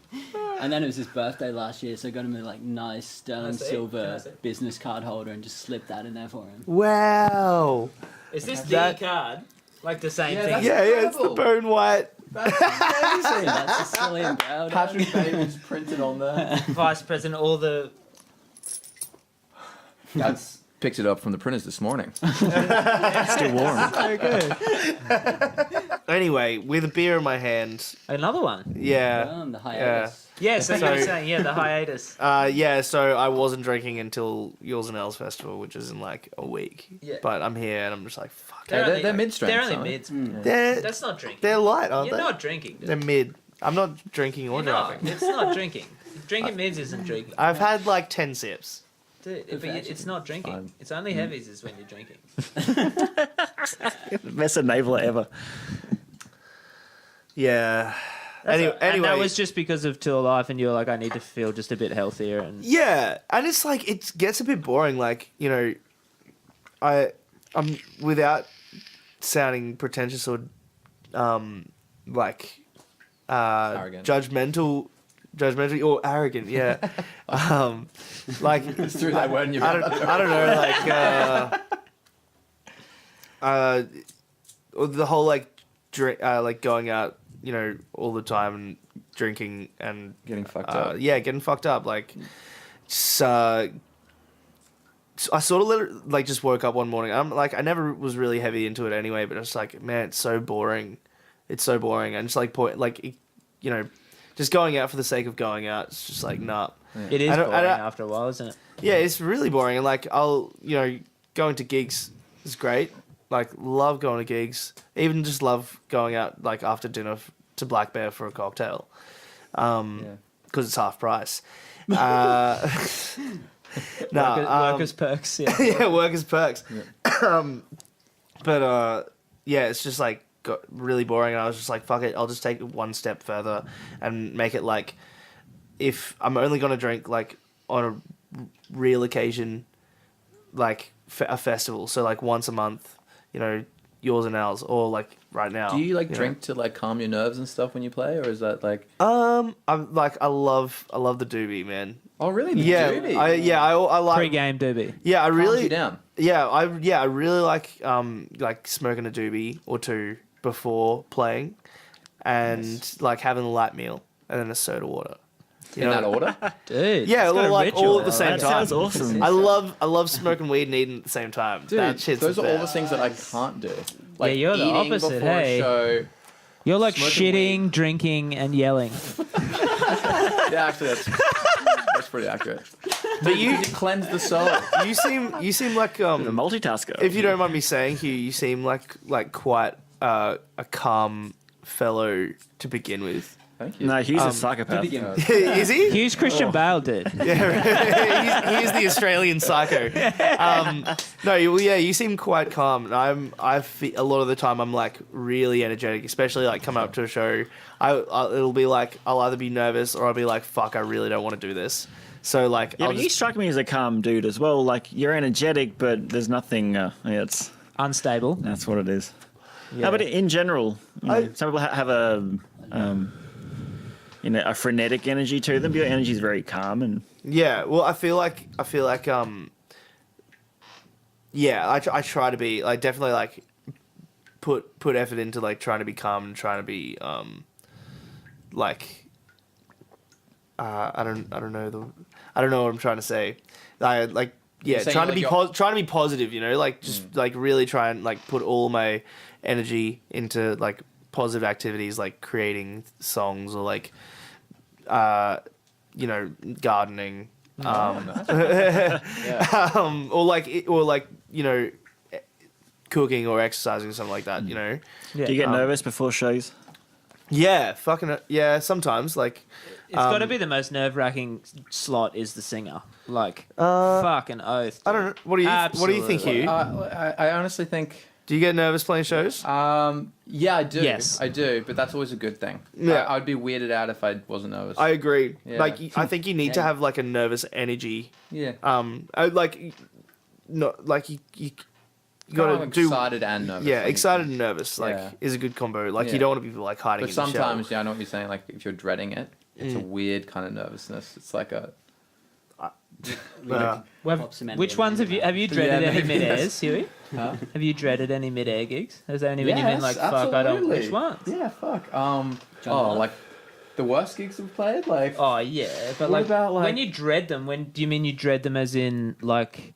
And then it was his birthday last year, so I got him a nice sterling Can I silver see? business card holder and just slipped that in there for him. Wow. Is this That- the card? Like the same Yeah, thing? that's- Yeah, it's the incredible. Bone White. That's a silly and proud. Patrick Bateman's printed on there. Vice President, all the That's picked it up from the printers this morning. Still warm. so good. Anyway, with a beer in my hand. Another one. Yeah. The hiatus. Yeah, so you So- were saying, the hiatus. Yeah, so I wasn't drinking until Yours and L's Festival, which is in like a week. Yeah. But I'm here and I'm just like, fuck. They're mid-strength, They're only aren't they? mids. They're, That's not drinking. they're light, aren't You're they? not drinking. Dude. They're mid. I'm not drinking or You're not. driving. It's not drinking. Drinking mids isn't drinking. I've had like 10 sips. Dude, but it's not drinking. Fine. It's only heavies is when you're drinking. Best enabler ever. Yeah. Anyway, And that was just because of Tour Life, and you were like, I need to feel just a bit healthier. And yeah, and it's like it gets a bit boring. Like I'm without sounding pretentious or Arrogant. judgmental or arrogant. Yeah, Like, Just threw that word in your I mouth. don't know, the whole like drink, like going out, all the time and drinking and Getting fucked up. Yeah, getting fucked up. Like, just, I sort of just woke up one morning. I'm like, I never was really heavy into it anyway, but it's like, man, it's so boring. It's so boring, and just just going out for the sake of going out. It's just like, nah. It is boring after a while, isn't it? Yeah, it's really boring. And like, going to gigs is great. Like, love going to gigs. Even just love going out like after dinner to Black Bear for a cocktail. Because it's half price. Workers' perks. Yeah. Yeah, workers' perks. Yeah. It's just like got really boring, and I was just like, fuck it, I'll just take it one step further and make it like, if I'm only gonna drink like on a real occasion, like a festival, so like once a month, yours and ours, or like right now. Do you drink to like calm your nerves and stuff when you play, or is that like? I'm like, I love the doobie, man. Oh really? The Yeah, doobie? I like Pre-game doobie. Yeah, I Calms really you down. Yeah, I really like smoking a doobie or two before playing, and like having a light meal and then a soda water. In that order? Dude. Yeah, it's got a like ritual. all at the same That time. sounds awesome. I love smoking weed and eating at the same time. Dude, That shit's those are all the best. things that I can't do. Like you're the eating opposite, before hey. a show. You're like Smoking shitting, drinking, and yelling. Yeah, actually, that's pretty accurate. But you Cleanse the soul. you seem like The multitasker. if you don't mind me saying, Hugh, you seem like quite a calm fellow to begin with. Thank you. No, he's a psychopath. Is he? Here's Christian Bale, dude. Yeah, he's the Australian psycho. You seem quite calm. And I feel, a lot of the time I'm like really energetic, especially like coming up to a show. It'll be like I'll either be nervous or I'll be like, fuck, I really don't want to do this. So like, Yeah, I'll but you just, strike me as a calm dude as well. Like, you're energetic, but there's nothing. It's Unstable. that's what it is. Yeah. No, but in general, some people have a frenetic energy to them. But your energy is very calm and. yeah. Well, I feel like I try to be like definitely like put effort into like trying to be calm and trying to be I don't know what I'm trying to say. I like You're saying trying to like be trying to be positive, like just like really try and like put all my energy into like positive activities, like creating songs or like gardening, or like cooking or exercising or something like that. Yeah. Do you get nervous before shows? Yeah, sometimes like. It's got to be the most nerve-wracking slot is the singer. Like, fucking oath. I don't know. What do you think, Absolutely. Hugh? I honestly think. Do you get nervous playing shows? Yeah, I do. Yes. I do, but that's always a good thing. Yeah. I'd be weirded out if I wasn't nervous. I agree. Yeah. Like, I think you need to have like a nervous energy. yeah. Like, not like you Kind gotta of do. excited and nervous. Yeah, like, excited and nervous like Yeah. is a good combo. Like Yeah. you don't want to be like hiding. But in the sometimes, shell. yeah, I know what you're saying. Like if you're dreading it, it's a weird kind of nervousness. It's like a. Pop some Which energy ones in have you dreaded Yeah, any maybe mid-airs, Huey? Huh? Have you dreaded any mid-air gigs? Has there any when you've been like, fuck, I don't. absolutely. Which ones? Yeah, fuck. John Like the worst gigs we've played. Like Oh yeah, but What like, about, like- when you dread them, do you mean you dread them as in like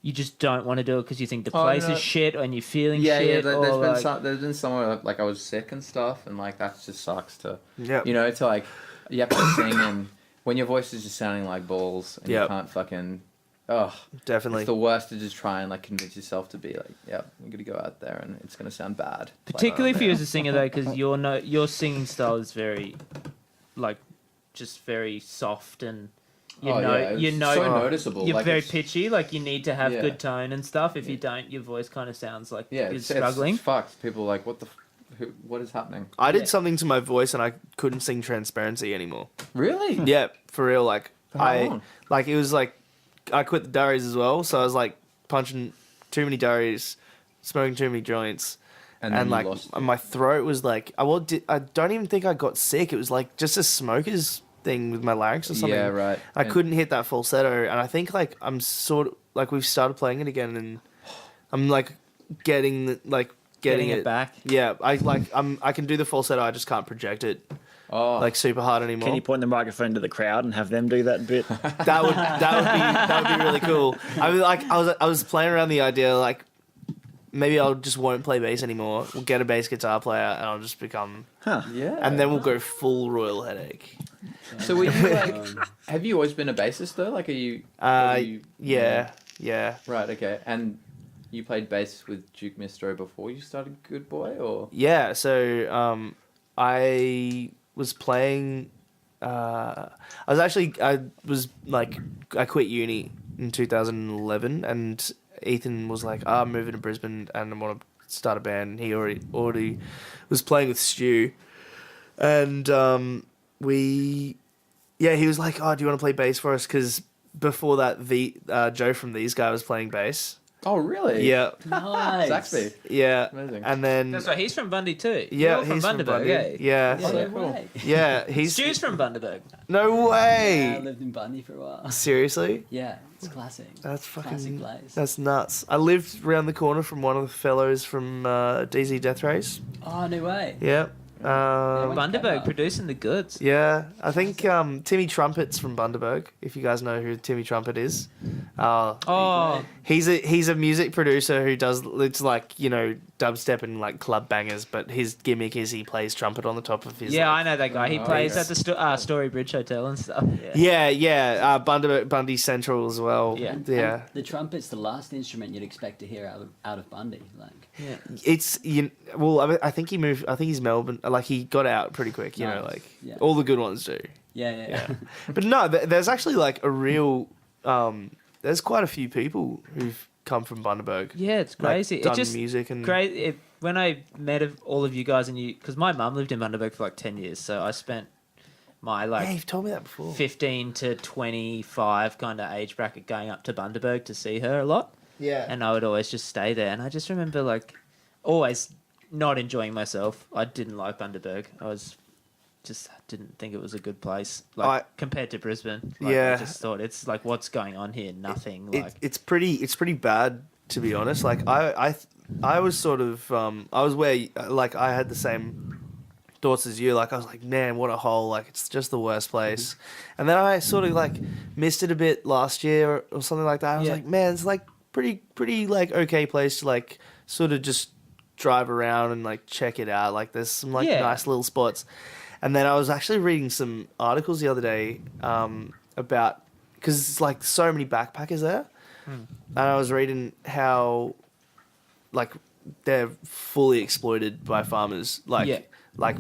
you just don't want to do it because you think the place no. is shit and you're feeling yeah, shit? There's or been like, some. There's been somewhere like I was sick and stuff, and like that just sucks to. Yeah. To like you have to sing and when your voice is just sounding like balls and you Yep. can't fucking. Oh, Definitely. it's the worst to just try and like convince yourself to be like, yeah, I'm gonna go out there and it's gonna sound bad. particularly Like, for you as a singer though, because your singing style is very, like, just very soft and it's so noticeable. You're like, very it's- pitchy. Like you need to have Yeah. good tone and stuff. If you don't, your voice kind of sounds like Yeah, you're it's struggling. fucked. People are like, what is happening? I did Yeah. something to my voice and I couldn't sing Transparency anymore. Really? Yeah, for real. Like For how long? it was like I quit the durries as well, so I was like punching too many durries, smoking too many joints, And and then like you lost. my throat was like I don't even think I got sick. It was like just a smoker's thing with my larynx or something. Yeah, right. I And- couldn't hit that falsetto, and I think like I'm sort of like we've started playing it again, and I'm like getting it back. Yeah, I can do the falsetto. I just can't project it Oh, like super hard anymore. Can you point the microphone to the crowd and have them do that bit? That would be really cool. I was playing around the idea like maybe I just won't play bass anymore. We'll get a bass guitar player and I'll just become yeah. and then we'll go full Royal Headache. So were you like? Have you always been a bassist though? Like, are you? Yeah. Right. Okay. And you played bass with Jouk Mistrow before you started Good Boy, or? Yeah, so I was playing. I quit uni in 2011, and Ethan was like, "I'm moving to Brisbane and I want to start a band." He already was playing with Stu, and he was like, "Oh, do you want to play bass for us?" Because before that, Joe from These Guys was playing bass. Oh, really? Yeah, Nice. Saxby. yeah, Amazing. and then That's right. He's from Bundy too. yeah, You're from he's from Bundaberg, Bundy. eh? Yeah, Yeah, So no cool. way. yeah, he's Stu's from Bundaberg. no Yeah, I way. lived in Bundy for a while. Seriously? Yeah, it's classic. That's Classic fucking. place. That's nuts. I lived around the corner from one of the fellows from DZ Death Race. Oh, no way. Yeah. When- Bundaberg producing the goods. Yeah. I think Timmy Trumpet's from Bundaberg. If you guys know who Timmy Trumpet is, Oh, he's a music producer who does it's like dubstep and like club bangers, but his gimmick is he plays trumpet on the top of his. yeah, like, I know that guy. He Oh, plays yes. at the Story Bridge Hotel and stuff. Yeah. Yeah. Bundy Central as well. Yeah. Yeah. And the trumpet's the last instrument you'd expect to hear out of Bundy. Like, Yeah. It's I think he moved. I think he's Melbourne. Like he got out pretty quick. You know, Nice. like Yeah. all the good ones do. yeah. But no, there's actually like a real. There's quite a few people who've come from Bundaberg. Yeah, it's like, crazy. done It's just music and great. When I met all of you guys and you, because my mum lived in Bundaberg for like 10 years, so I spent my Yeah, you've told me that before. 15 to 25 kind of age bracket going up to Bundaberg to see her a lot. Yeah. And I would always just stay there. And I just remember like always not enjoying myself. I didn't like Bundaberg. Just didn't think it was a good place, like compared to Brisbane. Like, Yeah. I just thought it's like, what's going on here? Nothing. It's pretty bad, to be honest. Like I was sort of I was where like I had the same thoughts as you. Like I was like, man, what a hole! Like it's just the worst place. And then I sort of like missed it a bit last year or something like that. I was Yeah. like, man, it's like pretty like okay place to like sort of just drive around and like check it out. Like there's some like Yeah. nice little spots. And then I was actually reading some articles the other day about because it's like so many backpackers there, and I was reading how like they're fully exploited by farmers. Like Yeah. like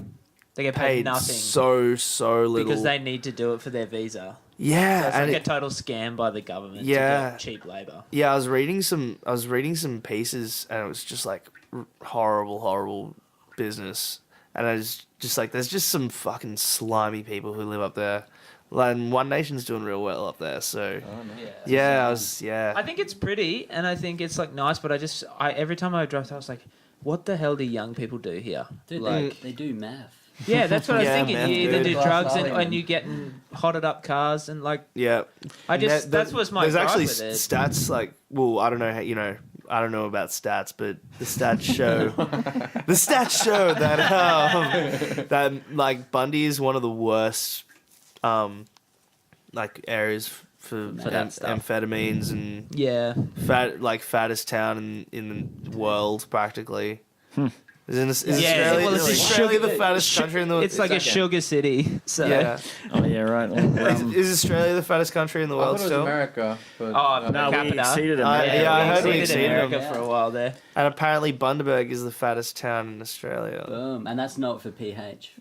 they get paid paid nothing so little because they need to do it for their visa. yeah So it's and like a total scam by the government Yeah. to get cheap labor. yeah. I was reading some pieces and it was just like horrible business. And I was just like, there's just some fucking slimy people who live up there. And One Nation's doing real well up there, so Yeah. I think it's pretty and I think it's like nice, but I every time I drive, I was like, what the hell do young people do here? Dude, Like, they do math. yeah, that's what I was Yeah, thinking. man, You either dude. do Glass drugs Valley, and man. you getting hotted up cars and like yeah. that's what's my There's gripe actually with it. stats like, well, I don't know how I don't know about stats, but the stats show that like Bundy is one of the worst like areas for that stuff. amphetamines and Yeah. fattest town in the world practically. Is Yeah, Australia, well, it's is Australia- Australia the fattest country in the world? It's like a sugar city. So yeah. Oh yeah, right. Well, Is Australia the fattest country in the I world thought it was still? America. But, Oh, no, we capita. exceeded them. Yeah, I heard we exceeded America them. for a while there. And apparently Bundaberg is the fattest town in Australia. Boom. And that's not for PH.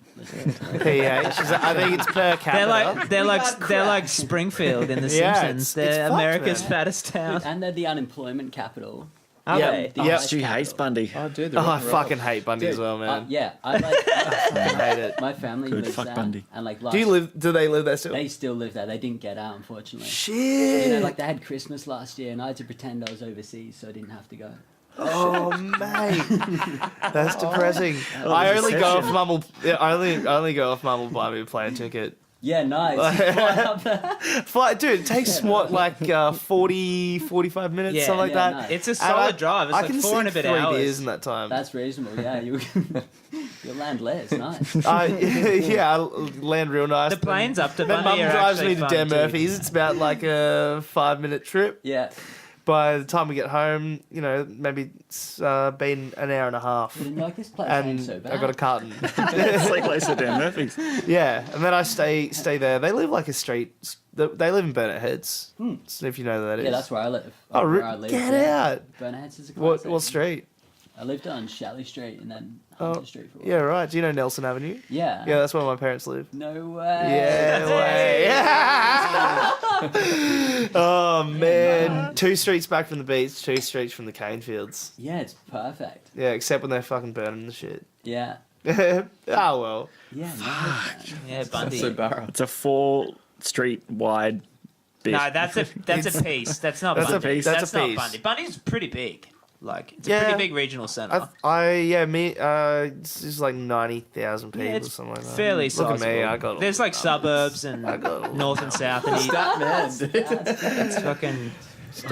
PH. I think it's per capita. They're like Springfield in The Yeah, Simpsons. it's They're fucked, America's man. fattest town. And they're the unemployment capital. Are Yeah. they? The Yep. highest Stu hates capital. Bundy. oh, dude. I fucking hate Bundy as well, man. Yeah, I like. I hate it. My family Good, lives fuck there, Bundy. and like Do they live there still? They still live there. They didn't get out, unfortunately. Shit. You know, like they had Christmas last year, and I had to pretend I was overseas, so I didn't have to go. Oh mate, that's depressing. Oh, I there's only a go if session. mum will. Yeah, I only go if mum will buy me a plane ticket. Yeah, nice. Fly up there. Dude, it takes what, like 40, 45 minutes, Yeah, something like yeah, that. nice. It's a And solid drive. It's I like can 4 and a sink bit 3 hours. beers in that time. That's reasonable. Yeah, you'll land less. Nice. Yeah, I land real nice. The planes up to Then Bundy Mum are drives actually me to fun Dan too. Murphy's. It's about like a 5-minute trip. Yeah. By the time we get home, maybe it's been an hour and a half. But like this place ain't And so bad. I got a carton. It's like close to Dan Murphy's. Yeah, and then I stay there. They live like a street. They live in Burnett Heads. So if you know where that is. Yeah, that's where I live. Oh, Where I live, get yeah. out! Burnheads is a What classic. street? I lived on Shelley Street and then Hunter Street for a while. Yeah, right. Do you know Nelson Avenue? Yeah. Yeah, that's where my parents live. No way. Yeah, way. Oh man, 2 streets back from the beach, 2 streets from the cane fields. Yeah, it's perfect. Yeah, except when they're fucking burning the shit. Yeah. Oh well. Yeah, nice, man. Yeah, Bundy. So Barra. It's a 4-street wide bit. No, that's a piece. That's not That's a Bundy. piece. That's a not piece. Bundy. Bundy's pretty big. Like it's a Yeah. pretty big regional centre. It's just like 90,000 people Yeah, or it's something like that. fairly Look sizable. at me, I got all There's the like numbers. suburbs and I got all north and south and east. Stat man, dude. It's fucking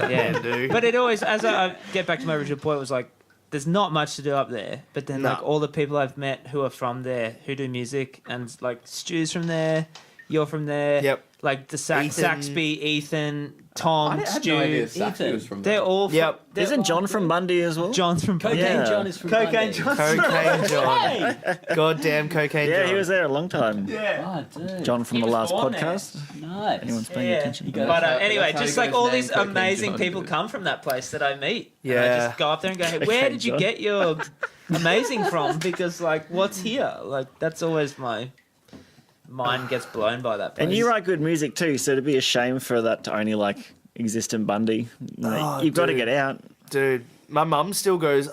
yeah. dude. But it always, as I get back to my original point, was like there's not much to do up there. But then No. like all the people I've met who are from there, who do music, and like Stu's from there, you're from there. Yep. Like the Ethan. Saxby, Ethan, Tom, I had Stu. no idea Saxby Ethan. was from They're there. all from, Yep. they're Isn't all- John from Bundy as well? John's from Cocaine Yeah. John is from Cocaine Bundy. John. Cocaine John. Goddamn Cocaine Yeah, John. he was there a long time. Yeah. Oh, dude. John from He the was last born there. podcast. Nice. Anyone's paying Yeah. attention? got But That's how- anyway, that's how just he like got all his these name, Cocaine amazing John, people dude. come from that place that I meet. And I Yeah. just go up there and go, hey, where Cocaine did you John. get your amazing from? Because like, what's here? Like, that's always my mind gets blown by that place. And you write good music too, so it'd be a shame for that to only like exist in Bundy. Oh, You've got to dude. get out. Dude, my mum still goes,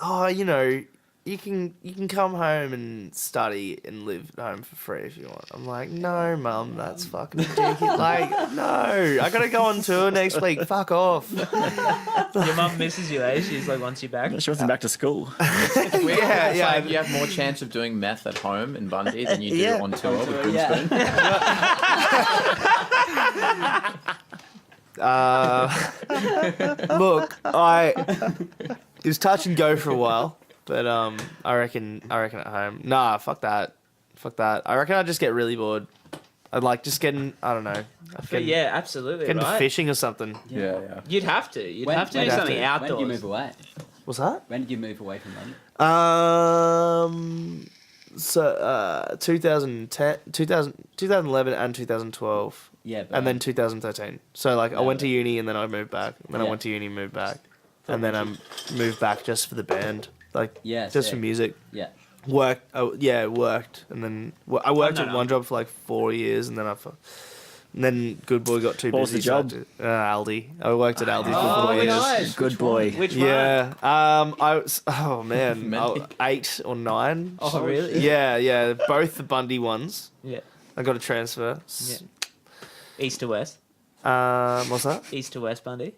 you can come home and study and live at home for free if you want. I'm like, no, Mum, that's fucking ridiculous. Like, no, I gotta go on tour next week. Fuck off. Your mum misses you, eh? She's like, wants you back. She wants him back to school. It's weird. Yeah, It's yeah. like you have more chance of doing meth at home in Bundy than you do Yeah. on tour with Grinspoon. Yeah. Look, it was touch and go for a while, but I reckon at home. Nah, fuck that. I reckon I'd just get really bored. I'd like just getting, I don't know. But yeah, absolutely, Get into right? fishing or something. Yeah. You'd have to. You'd have to do I'd have something to. outdoors. When did you move away? What's that? When did you move away from London? 2011 and 2012. Yeah. And then 2013. So like I went to uni and then I moved back. And then I Yeah. went to uni and moved back. And then I moved back just for the band. Like Yeah, just sick. for music. Yeah. Worked. Oh, yeah, worked. And then I worked no, at no. one job for like 4 years and then and then Good Boy got too What was busy. the job? so I had to- Aldi. I worked at Aldi for 4 years. nice. Good boy. Which one? Yeah. I was. Oh man. Many. 8 or 9. Oh, really? Yeah. Both the Bundy ones. Yeah. I got a transfer. Yeah. East to west. What's that? East to west, Bundy.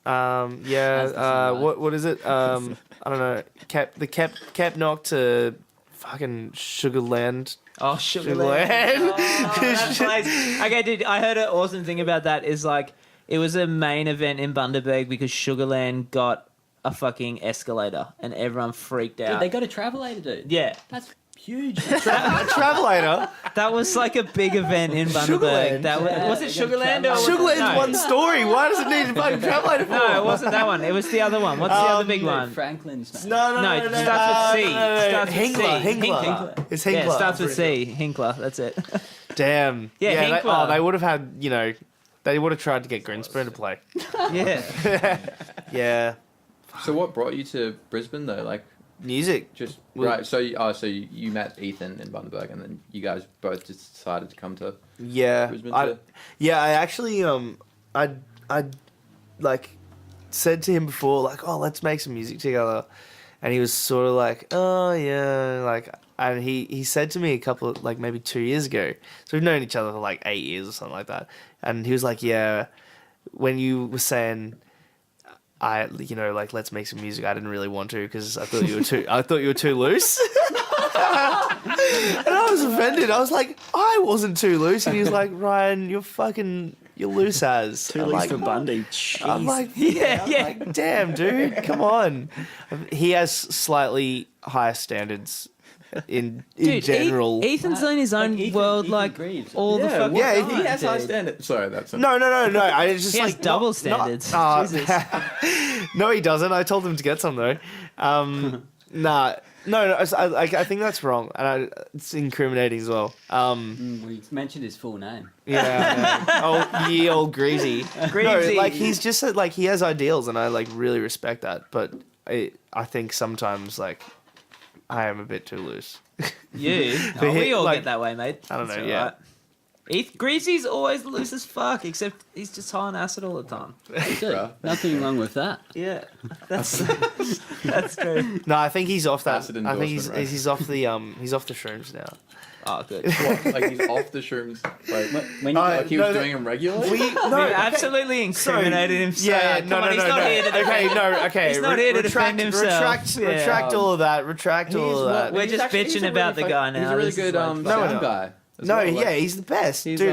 That's the Yeah. same, What is it? I don't know. Cap knock to fucking Sugarland. Oh, Sugarland. Sugarland. Oh, that place. Okay, dude, I heard an awesome thing about that is like, it was a main event in Bundaberg because Sugarland got a fucking escalator and everyone freaked Dude, out. they got a travelator, dude. Yeah. That's huge. Travelator. That was like a big event in Bundaberg. Sugarland? That was it Yeah, they got Sugarland or a was it- Sugarland's no. one story. Why does it need a fucking travelator for? No, it wasn't that one. It was the other one. What's the other big Dude, one? Franklin's, man. No, No, it starts with C. Starts with Hinkler. C. Hinkler. It's Hinkler. Yeah, it starts with C. Hinkler. That's it. Damn. Yeah, Hinkler. they would have had, they would have tried to get Grinspoon to play. Yeah. Yeah. So what brought you to Brisbane though? Like Music. just Well- right. So you met Ethan in Bundaberg, and then you guys both just decided to come to Yeah. Brisbane. I actually, I like said to him before, like, oh, let's make some music together. And he was sort of like, oh, yeah, like, and he said to me a couple of, like, maybe 2 years ago. So we've known each other for like 8 years or something like that. And he was like, yeah, when you were saying, like, let's make some music, I didn't really want to because I thought you were too loose. And I was offended. I was like, I wasn't too loose. And he was like, Ryan, you're loose as. Too I'm loose like, for Bundy. I'm Jeez. like, I'm like, damn, dude, come on. He has slightly higher standards in Dude, general. Ethan's in his own Ethan- world, Ethan like Greaves. all the fucking Yeah, time, he has high dude. standards. Sorry, that's No. I just He has like double not- standards. no, he doesn't. I told him to get some though. No. I think that's wrong, and it's incriminating as well. We mentioned his full name. Yeah. Old greasy. No, Greasy. like he's just like he has ideals, and I like really respect that. But I think sometimes like I am a bit too loose. You? But Oh, we all like- get that way, mate. I don't know, It's yeah. alright. Greasy's always loose as fuck, except he's just high on acid all the time. Good. Nothing wrong with that. Yeah, that's true. No, I think he's off that. Acid I think he's endorsement, right? he's off the he's off the shrooms now. Oh, good. What, like he's off the shrooms. Like, When you like he was no, doing them regularly. We We absolutely incriminated him. So, Yeah, come no, on, no, he's no, not no. here to defend. Okay, no, okay. He's not here to defend himself. Yeah. Retract all of that. Retract all of that. We're He's just actually- bitching he's a about the really guy He's now. a really This is good like- sound guy. as No, well, like, yeah, he's the best, he's dude.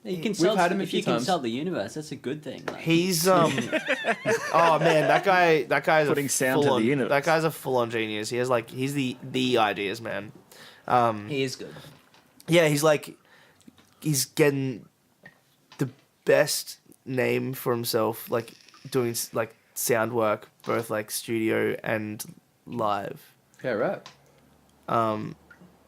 You can We've had him a if few you can times. consult the universe, that's a good thing. Like, He's oh man, that guy's Putting a sound to full-on- the universe. That guy's a full on genius. He has like he's the ideas man. He is good. Yeah, he's getting the best name for himself, like doing like sound work, both like studio and live. Yeah, right.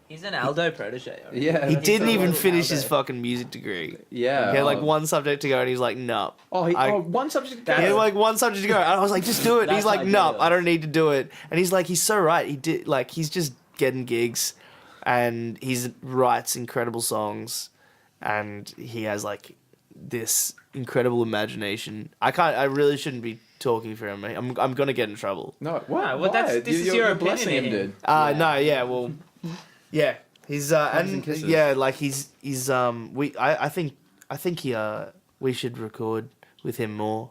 He's an Aldo protege. I reckon. Yeah. He that's didn't so even like finish his Aldo. fucking music degree. Yeah. He had like one subject to go, and he's like, "No." One subject. He had like one subject to go, and I was like, "Just do it." And he's That's like, "No, ideal. I don't need to do it." And he's like, "He's so right. He did like he's just getting gigs, and he writes incredible songs, and he has like this incredible imagination. I really shouldn't be talking for him. I'm gonna get in trouble. No, what? No, well, that's- Why? this is You're- your you're blessing opinion, him, dude. No, yeah, well, yeah, he's and kisses. yeah, like he's I think we should record with him more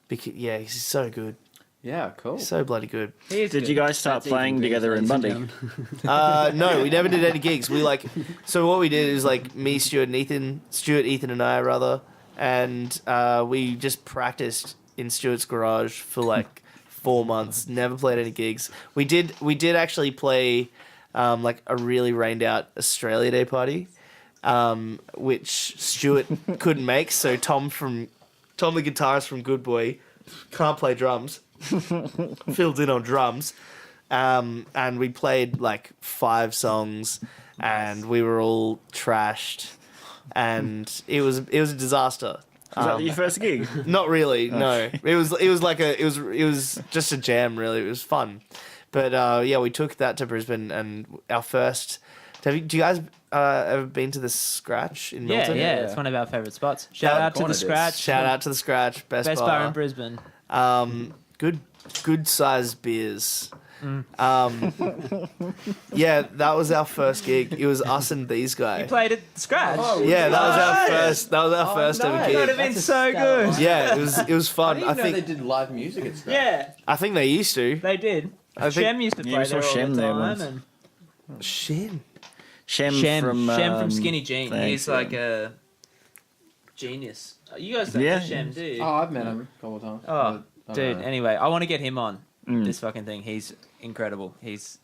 because yeah, he's so good, Yeah, cool. so bloody good. He is Did good. you guys start That's Ethan playing Greaves, together in ladies and Bundy? gentlemen. No, we never did any gigs. We like so what we did is like me, Ethan, and I rather, and we just practiced in Stuart's garage for like 4 months. Never played any gigs. We did actually play like a really rained out Australia Day party, which Stuart couldn't make. So Tom, the guitarist from Good Boy, can't play drums. Filled in on drums. And we played like 5 songs, and we were all trashed, and it was a disaster. Was that your first gig? Not really, no. It was just a jam, really. It was fun, but yeah, we took that to Brisbane, and our first. Do you guys ever been to the Scratch in Yeah, Milton? yeah, it's one of our favourite spots. Shout out to corner the it is. Scratch. Shout out to the Scratch, best Best bar in Brisbane. Good sized beers. Yeah, that was our first gig. It was us and these You guys. played at the Scratch. Yeah, that was our Nice. first. That was our first ever That would have gig. been That's a so stellar good. Yeah, it was I fun. didn't I even know they think did live music at Scratch. Yeah, I think they used to. they did. I think- Shem used to play Yeah, we saw there all Shem the there time. once. And Shem. Shem, Shem from from Skinny Jean. thanks, He's yeah. like a genius. You guys don't Yeah. know Shem, do you? Oh, I've met him a couple of times. Oh, But, dude. Anyway, I want to get him on Mm. this fucking thing. He's incredible.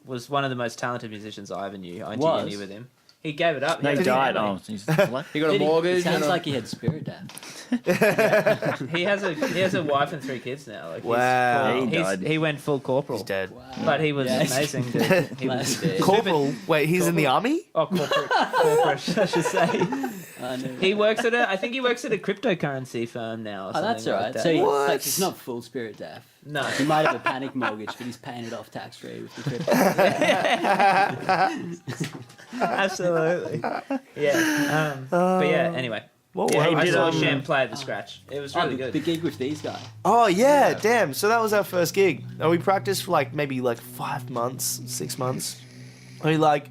Was one of the most talented musicians I ever knew. I went Was? to uni with him. He gave it up. No, he had a died. family. Oh, he's what? He got a Did he? mortgage. It sounds and a- like he had spirit death. He has a wife and 3 kids now. Like, Wow. Yeah, he died. He went full corporal. He's dead. Wow. But he was Yeah. amazing, dude. He was super- Corporal. Wait, he's in the army? Oh, corporate, I should say. I know. He works at I think he works at a cryptocurrency firm now. Or Oh, something that's all like right. that. So What? like, he's not full spirit death. No. He might have a panic mortgage, but he's paying it off tax free with the crypto. Absolutely. Yeah. But yeah. Anyway. What Yeah, were I did, saw um, Shem play the Scratch. It was really the good. gig with these guys. Oh yeah, damn. So that was our first gig. And we practiced for like maybe like 5 months, 6 months. We like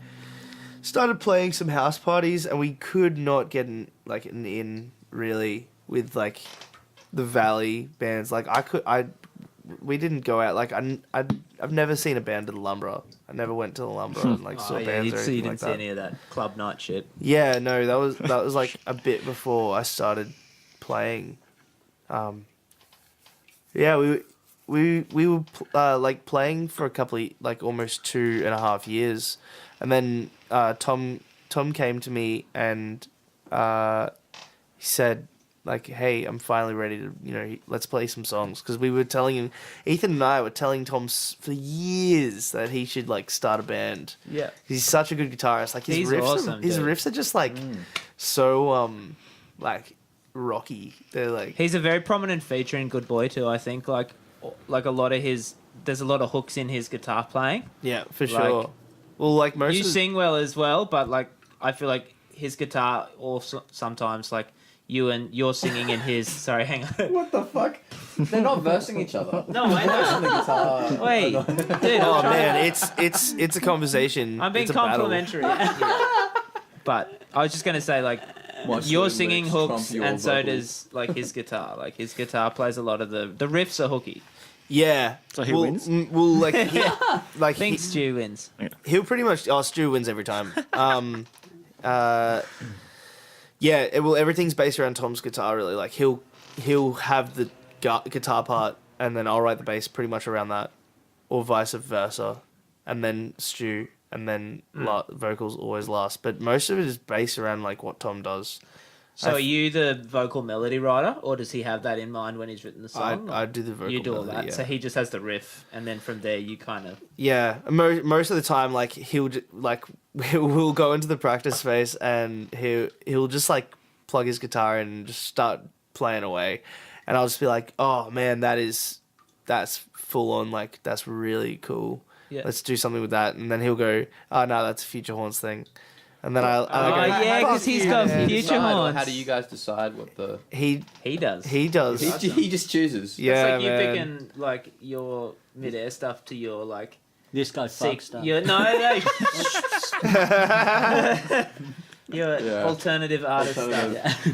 started playing some house parties, and we could not get an in really with like the Valley bands. Like we didn't go out. Like I I've never seen a band at the Lumbra. I never went to the Lumbra and like saw bands or so you anything didn't like see that. any of that club night shit. Yeah, no, that was like a bit before I started playing. Yeah, we were like playing for a couple of like almost 2.5 years, and then Tom came to me and he said like, hey, I'm finally ready to let's play some songs, because we were telling him, Ethan and I were telling Tom for years that he should like start a band. Yeah. He's such a good guitarist. Like He's awesome, his dude. riffs are just like so like rocky. They're like He's a very prominent feature in Good Boy too, I think. Like a lot of there's a lot of hooks in his guitar playing. yeah, for like, sure. Well, like most You of the, sing well as well, but like I feel like his guitar also sometimes like you're singing in his. Sorry, hang on. What the fuck? They're not versing each other. No, I know. The guitar. Wait, dude. oh man, it's a conversation. I'm being It's a battle. complimentary. But I was just gonna say like. My You're certain singing lyrics hooks, trump your and so vocals. does like his guitar. Like his guitar plays a lot of the riffs are hooky. Yeah. So he wins? Well, like I think Stu wins. he'll pretty much. Oh, Stu wins every time. Yeah. Everything's based around Tom's guitar. Really, like he'll have the guitar part, and then I'll write the bass pretty much around that, or vice versa, and then Stu, and then vocals always last. But most of it is based around like what Tom does. So are you the vocal melody writer, or does he have that in mind when he's written the song? I do the vocal. You do all melody, that. yeah. So he just has the riff, and then from there you kind of. Yeah, most of the time, like we'll go into the practice space and he'll just like plug his guitar in and just start playing away, and I'll just be like, oh man, that's full on, like that's really cool. Yeah. Let's do something with that, and then he'll go, oh no, that's a Future Horns thing, and then I'll Oh, go, yeah, 'cause he's got man." Future Decide, or Horns. how do you guys decide what the? He does. does. He just chooses. Yeah, It's like you man. picking like your mid-air stuff to your like This guy fucks stuff. your your alternative artist stuff.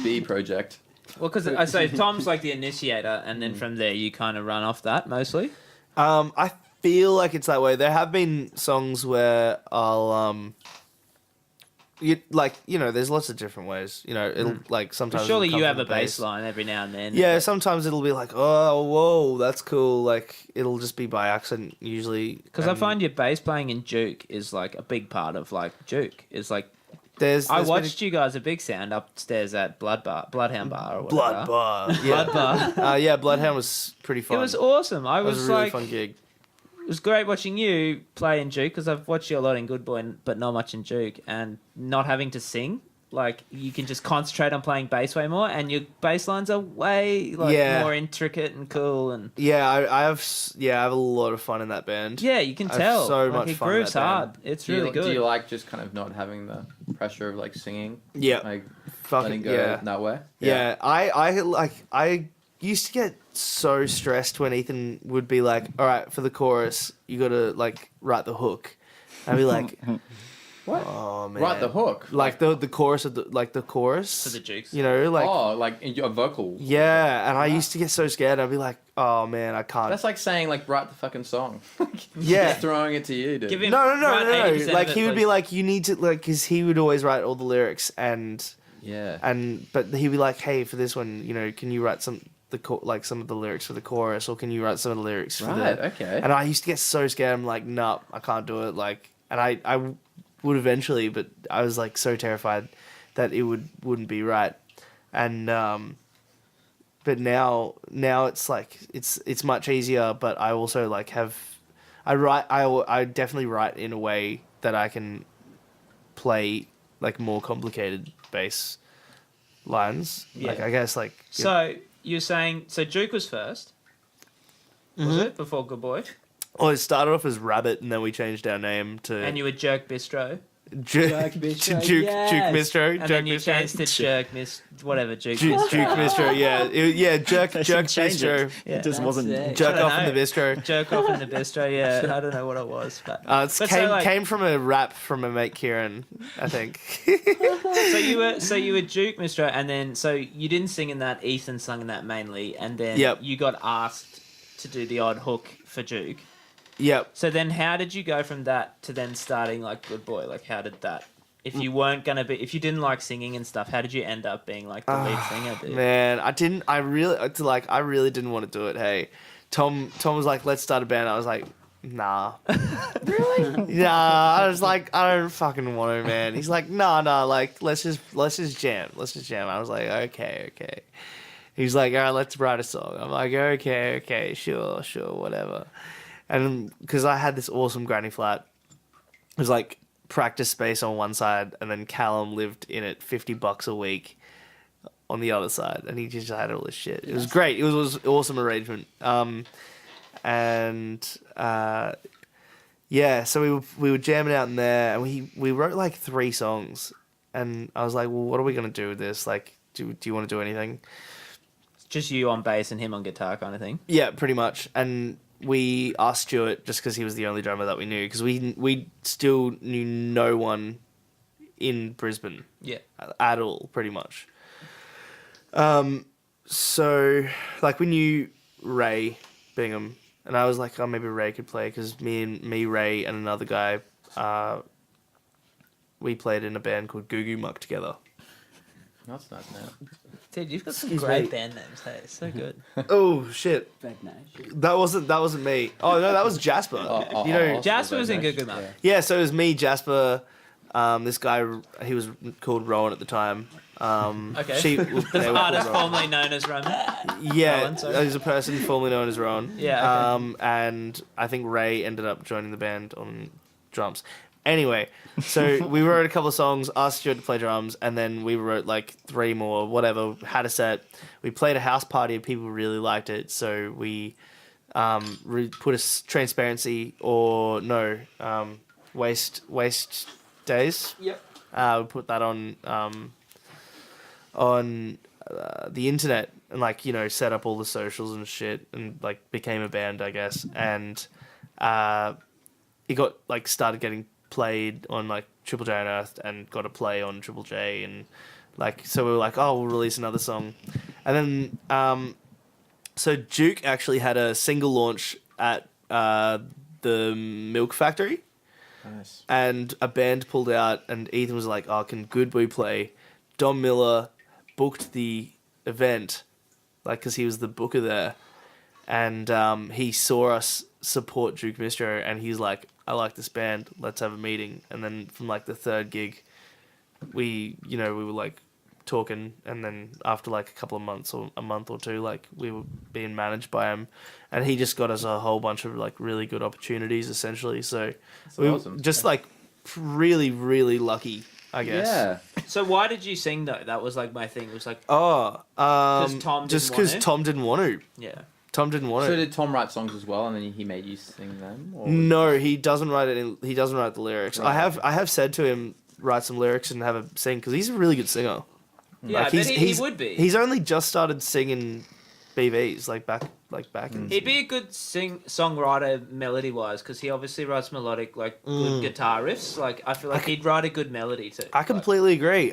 B project. Well, because I say Tom's like the initiator, and then from there you kind of run off that mostly. I feel like it's that way. There have been songs where I'll there's lots of different ways. It'll like sometimes. But surely it'll you come have a from the bass. bass line every now and then. Yeah, sometimes it'll be like, oh, whoa, that's cool. Like it'll just be by accident usually. Because I find your bass playing in Jouk is like a big part of like Jouk. It's like I there's watched you guys at Big Sound upstairs at Bloodhound Bar or whatever. Blood Bar. Yeah. Blood Bar. Yeah, Bloodhound was pretty fun. It was awesome. I It was was a really like, fun gig. it was great watching you play in Jouk because I've watched you a lot in Good Boy, but not much in Jouk, and not having to sing. Like you can just concentrate on playing bass way more, and your bass lines are way more intricate and cool. And Yeah, I have a lot of fun in that band. yeah, you can I have tell. so Like, much it fun in grooves that band. hard. It's really good. Do you like just kind of not having the pressure of like singing? Yeah. Like Fucking letting go yeah. that way? Yeah, I used to get so stressed when Ethan would be like, "All right, for the chorus, you got to like write the hook." I'd be like, What? "Oh man, Write the hook. like the chorus of the chorus For the Jukes. like oh, like in your vocal. yeah." And I used to get so scared. I'd be like, "Oh man, I can't." That's like saying like write the fucking song. yeah. Just throwing it to you, dude. Give him- No. write 80% Like of he it, would be please. like, "You need to like," because he would always write all the lyrics Yeah. but he'd be like, "Hey, for this one, can you write some of the lyrics for the chorus, or can you write some of the lyrics for Right, the?" okay. And I used to get so scared. I'm like, "Nah, I can't do it." Like, and I would eventually, but I was like so terrified that it wouldn't be right. And but now it's like it's much easier. But I also like I definitely write in a way that I can play like more complicated bass lines. Like Yeah. I guess like So you're saying Jouk was first, was it before Good Boy? well, it started off as Rabbit, and then we changed our name to And you were Jouk Bistro, Jouk Mistrow, Jouk yes. Mistrow. and Jouk then you Mistrow. changed to Jouk Jouk Jouk Mistrow. Yeah, Jouk Change it. Bistro. Yeah. It just That's wasn't. it. Jerk I don't off in know. the bistro. Joke off in the bistro. Yeah, I don't know what it was, but It But came from a rap from a mate Kieran, I think. so you were Jouk Mistrow, and then so you didn't sing in that. Ethan sung in that mainly, and then Yep. you got asked to do the odd hook for Jouk. Yep. So then, how did you go from that to then starting like Good Boy? Like, how did that? If you weren't gonna be, if you didn't like singing and stuff, how did you end up being like the lead singer? Dude? Man, I really didn't want to do it. Hey, Tom was like, let's start a band. I was like, nah. Really? Nah. I was like, I don't fucking want to, man. He's like, nah. Like, let's just jam. Let's just jam. I was like, okay. He's like, all right, let's write a song. I'm like, okay, sure, whatever. And because I had this awesome granny flat, it was like practice space on one side, and then Callum lived in it $50 a week on the other side, and he just had all this shit. It was great. It was an awesome arrangement. So we were jamming out in there, and we wrote like 3 songs, and I was like, well, what are we gonna do with this? Like, do you want to do anything? Just you on bass and him on guitar, kind of thing. Yeah, pretty much. And we asked Stuart just because he was the only drummer that we knew, because we still knew no one in Brisbane. Yeah. At all, pretty much. So like we knew Ray Bingham, and I was like, oh, maybe Ray could play, because me, Ray, and another guy, we played in a band called Goo Goo Muck together. That's nice, man. Dude, you've got some Excuse great me. band names. Hey, it's so good. Oh shit, Fake name. that wasn't me. Oh no, that was Jasper. You know, Jasper was in Good Good Man. yeah. So it was me, Jasper. This guy, he was called Rowan at the time. Okay. They The were artist called Rowan. formerly known as Roman. Yeah, Rowan, sorry. there's a person formerly known as Rowan. Yeah, okay. And I think Ray ended up joining the band on drums. Anyway, so we wrote a couple of songs, asked Stuart to play drums, and then we wrote like 3 more, whatever, had a set. We played a house party and people really liked it, so we put a Transparency, or no, Waste Days. Yep. We put that on the internet, and like, you know, set up all the socials and shit, and like became a band, I guess. And it got like started getting played on like Triple J Unearthed, and got a play on Triple J, and like, so we were like, oh, we'll release another song. And then so Jouk actually had a single launch at the Milk Factory. Nice. And a band pulled out, and Ethan was like, oh, can Good Boy play? Dom Miller booked the event, like, because he was the booker there. And he saw us support Jouk Mistrow, and he's like, I like this band, let's have a meeting. And then from like the 3rd gig, we were like talking, and then after like a couple of months, or a month or 2, like, we were being managed by him, and he just got us a whole bunch of like really good opportunities, essentially. So we were awesome. just like really, really lucky, I guess. Yeah. So why did you sing though? That was like my thing. It was like, Oh, Tom just didn't want because to? Tom didn't want to. yeah. Tom didn't want So to. did Tom write songs as well, and then he made you sing them? Or? No, he doesn't write it. He doesn't write the lyrics. Right. I have said to him, write some lyrics and have a sing, because he's a really good singer. Yeah, Like, but he would be. He's only just started singing BVs, like back in. He'd be a good songwriter melody wise, because he obviously writes melodic, like good guitar riffs. Like, I feel like he'd write a good melody too. I completely agree.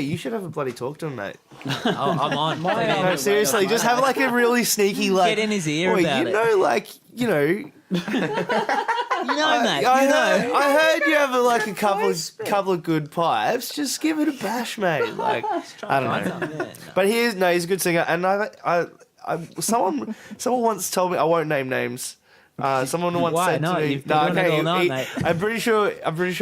You should have a bloody talk to him, mate. I'm on. No, seriously, just have like a really sneaky, like, Get in his ear "Oi, about you it." know, like, you know, You know, mate. I heard you have like a couple of good pipes. Just give it a bash, mate. Like, I don't know. But he's a good singer, and someone once told me, I won't name names. Someone once Why said not? to me, You've been doing it all night, mate. I'm pretty sure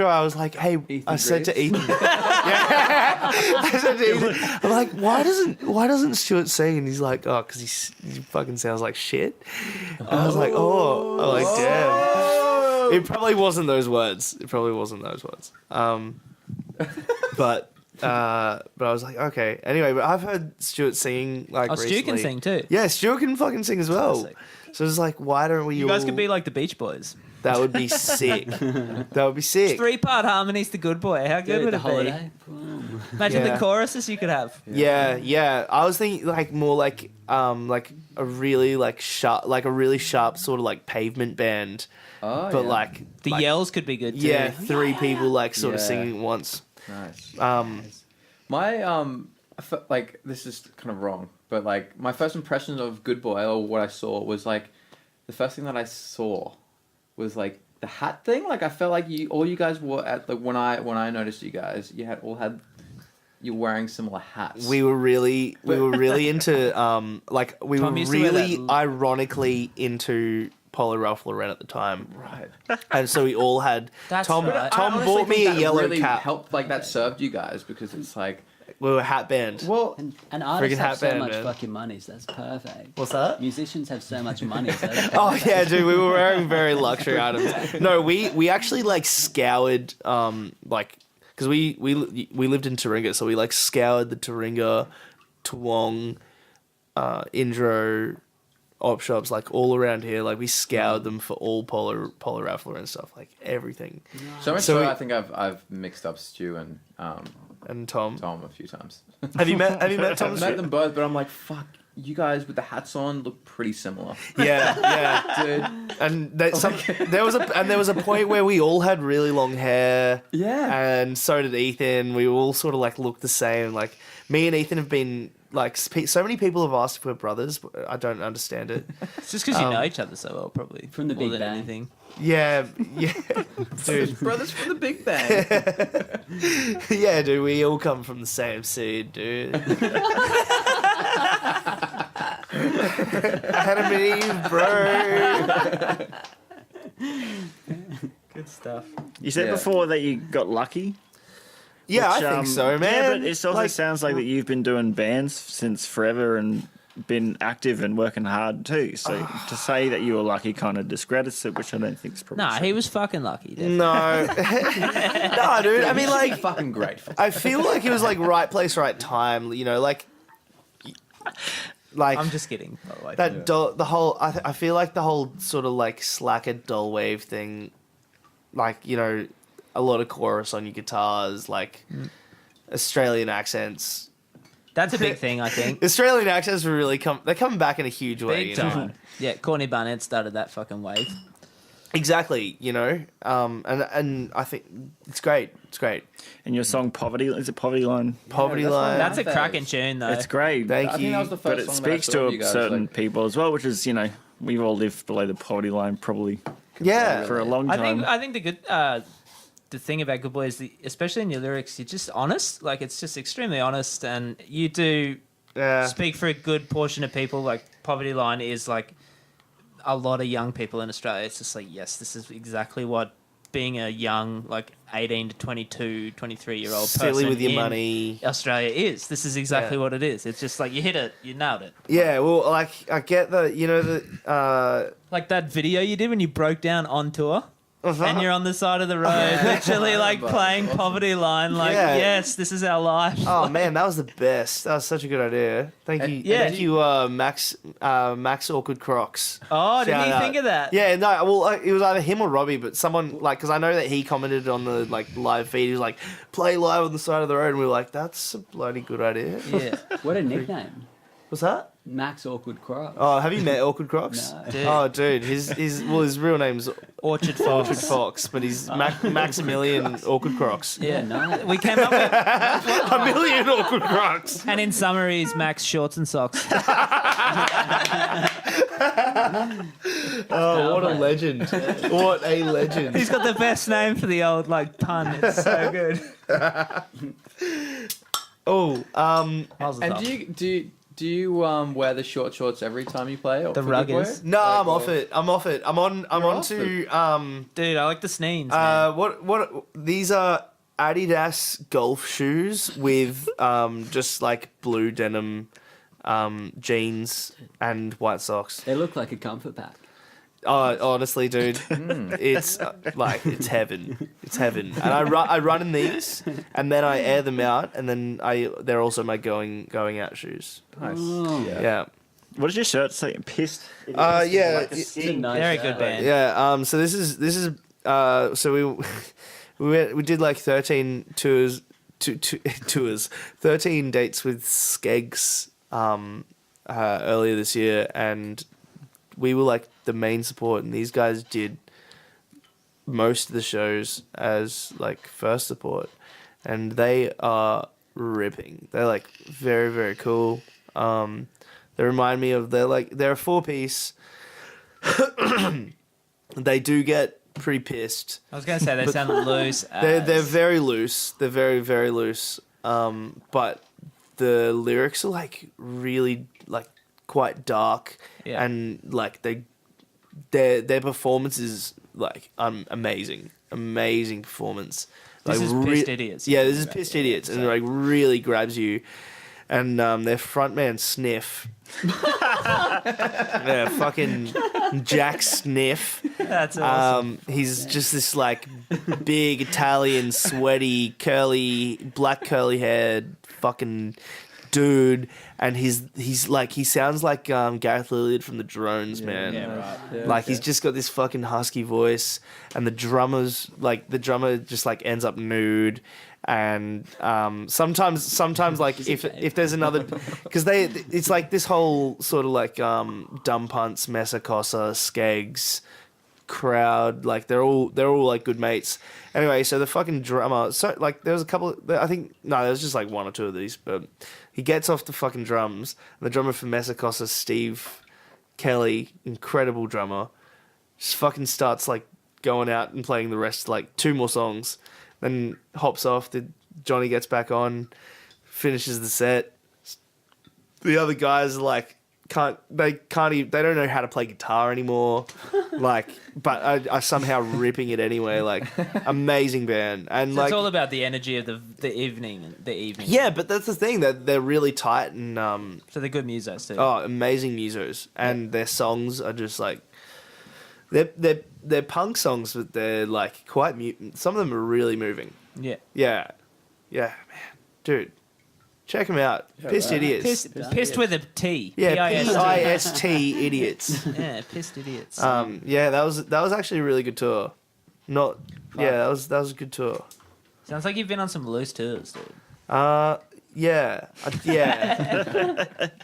I was like, hey, I said to Ethan, I said to Ethan, I'm like, why doesn't Stuart sing? And he's like, oh, because he fucking sounds like shit. And I was like, I'm like, damn. It probably wasn't those words. But I was like, okay. Anyway, but I've heard Stuart singing like recently. Stu can sing too. Yeah, Stuart can fucking sing as well. Classic. So it's like, why don't we? You guys all... could be like the Beach Boys. That would be sick. That would be sick. 3-part harmonies to Good Boy. How good would the it holiday. be? Imagine Yeah. the choruses you could have. Yeah. I was thinking like more like a really like sharp, like a really sharp sort of like pavement band, Oh, but yeah. like The yells could be good too. yeah, 3 people like sort of Yeah. singing at once. Nice. My like, this is kind of wrong, but like my first impression of Good Boy, or what I saw, was like the first thing that I saw was like the hat thing. Like I felt like all you guys wore at the when I noticed you guys, you're wearing similar hats. We were really into we Tom were used to wear really that ironically into Polo Ralph Lauren at the time, right. and so we all had. That's Tom right. Tom I honestly bought me think a that yellow really cap. Helped, like that served you guys because it's like, We were a hat band. well, And artists Friggin' have hat so band, much man. fucking money, so that's perfect. What's that? Musicians have so much money. So that's Oh perfect. yeah, dude, we were wearing very luxury items. No, we actually like scoured because we lived in Taringa, so we like scoured the Taringa, Toowong, Indro op shops like all around here. Like we scoured them for all Polo Ralph Lauren stuff, like everything. so much So so we- I think I've mixed up Stu and And Tom, Tom a few times. have you met Tom? I've met them both, but I'm like, fuck, you guys with the hats on look pretty similar. Yeah, Dude. and there was a point where we all had really long hair. Yeah. And so did Ethan. We all sort of like looked the same. Like me and Ethan have been like so many people have asked if we're brothers, but I don't understand it. It's just because you know each other so well, probably. From the more Big than Bang. anything. Yeah, dude. Brothers from the Big Bang. Yeah, dude. We all come from the same seed, dude. Adam and Eve, bro. Good stuff. You said Yeah. before that you got lucky. Yeah, which, I think so, man. Yeah, but it also Like, sounds like that you've been doing bands since forever and been active and working hard too. So to say that you were lucky kind of discredits it, which I don't think is probably Nah, true. he was fucking lucky. Dude. no, no, dude. I mean, like, fucking grateful. I feel like it was like right place, right time. You know, like I'm just kidding, by the way. that the whole. I feel like the whole sort of like slacker doll wave thing, like, you know, a lot of chorus on your guitars, like Australian accents. That's a big thing, I think. Australian accents were really they're coming back in a huge way. Big you know? time. Yeah, Courtney Barnett started that fucking wave. Exactly, you know, and I think it's great. It's great. And your song "Poverty" is it "Poverty Line"? Poverty that's line. That's a faves. cracking tune, though. It's great, Thank I you. think that was the but first it song that I speaks saw to you guys, certain like- people as well, which is, you know, we've all lived below the poverty line probably Yeah. for a long time. I think the good the thing about Good Boy is especially in your lyrics, you're just honest. Like it's just extremely honest, and you do Yeah. speak for a good portion of people. Like Poverty Line is like a lot of young people in Australia. It's just like, yes, this is exactly what being a young, like 18 to 22, 23-year-old Silly person with your in money. Australia is. This is exactly Yeah. what it is. It's just like you hit it, you nailed it. Yeah, well, like I get the, you know, the Like that video you did when you broke down on tour. And you're on the side of the road, literally like playing Poverty Line. Like, Yeah. yes, this is our life. Oh man, that was the best. That was such a good idea. Thank you. Yeah. Thank you, Max Awkward Crocs. Oh, didn't Shout you out. think of that? Yeah, no, well, it was either him or Robbie, but someone, like, because I know that he commented on the, like, live feed, he was like, play live on the side of the road, and we were like, that's a bloody good idea. Yeah. What a nickname. What's that? Max Awkward Croc. Oh, have you met Awkward Crocs? No. Dude. Oh, dude, his real name's Orchard Fox. Orchard Fox, but he's Maximilian Awkward Crocs. Yeah, no. We came up with, A million Awkward Crocs. and in summary, he's Max Shorts and Socks. Oh, what a legend! What a legend! He's got the best name for the old like pun. It's so good. Oh, Mazel And tov. do you wear the short shorts every time you play? Or The for Good Boy? ruggers? no, Like, I'm off it. I'm off it. I'm on off to Dude, I like the sneens. Man. what these are Adidas golf shoes with just like blue denim jeans and white socks. They look like a comfort pack. Oh, honestly, dude, it's like it's heaven. It's heaven. And I run in these, and then I air them out, and then they're also my going out shoes. Nice. Oh. Yeah. What does your shirt say? Pissed? Yeah. It's a nice They're a shirt. good band. Yeah. So this is so we did like 13 tours, 13 dates with Skeggs earlier this year, and we were like the main support, and these guys did most of the shows as like first support, and they are ripping. They're like very, very cool. They remind me of they're a 4-piece they do get pretty pissed. I was going to say they sound loose. They're very loose. They're very, very loose. But the lyrics are like really like quite dark, Yeah. and like their performance is like amazing performance. This Like, is Pissed Idiots. Yeah, this is Pissed Idiots, and like really grabs you. And their frontman Sniff, yeah, fucking Jack Sniff. That's awesome. He's just this like big Italian, sweaty, black curly haired fucking dude, and he's like he sounds like Gareth Lillard from the Drones, man. Yeah, right. Yeah, Like he's just got this fucking husky voice, and the drummer just like ends up nude, and sometimes like if there's another, because it's like this whole sort of like Dumb Punts, Messacossa, Skeggs crowd, like they're all like good mates. Anyway, so the fucking drummer, so like there was a couple, I think no, there was just like one or two of these, but he gets off the fucking drums, and the drummer for Messacossa, Steve Kelly, incredible drummer, just fucking starts like going out and playing the rest, like 2 more songs, then hops off. Johnny gets back on, finishes the set. The other guys like they don't know how to play guitar anymore, like, but I somehow ripping it anyway. Like, amazing band, and So like it's all about the energy of the evening. yeah, but that's the thing, that they're really tight, and So they're good musos too. oh, amazing musos, and their songs are just like they're punk songs, but they're like quite some of them are really moving. Yeah. Yeah, man, dude, check them out. Pissed Idiots. Pissed with a T. Yeah, P-I-S-T. PIST idiots. Yeah, Pissed Idiots. Yeah, that was actually a really good tour. Not yeah, that was a good tour. Sounds like you've been on some loose tours, dude. Yeah.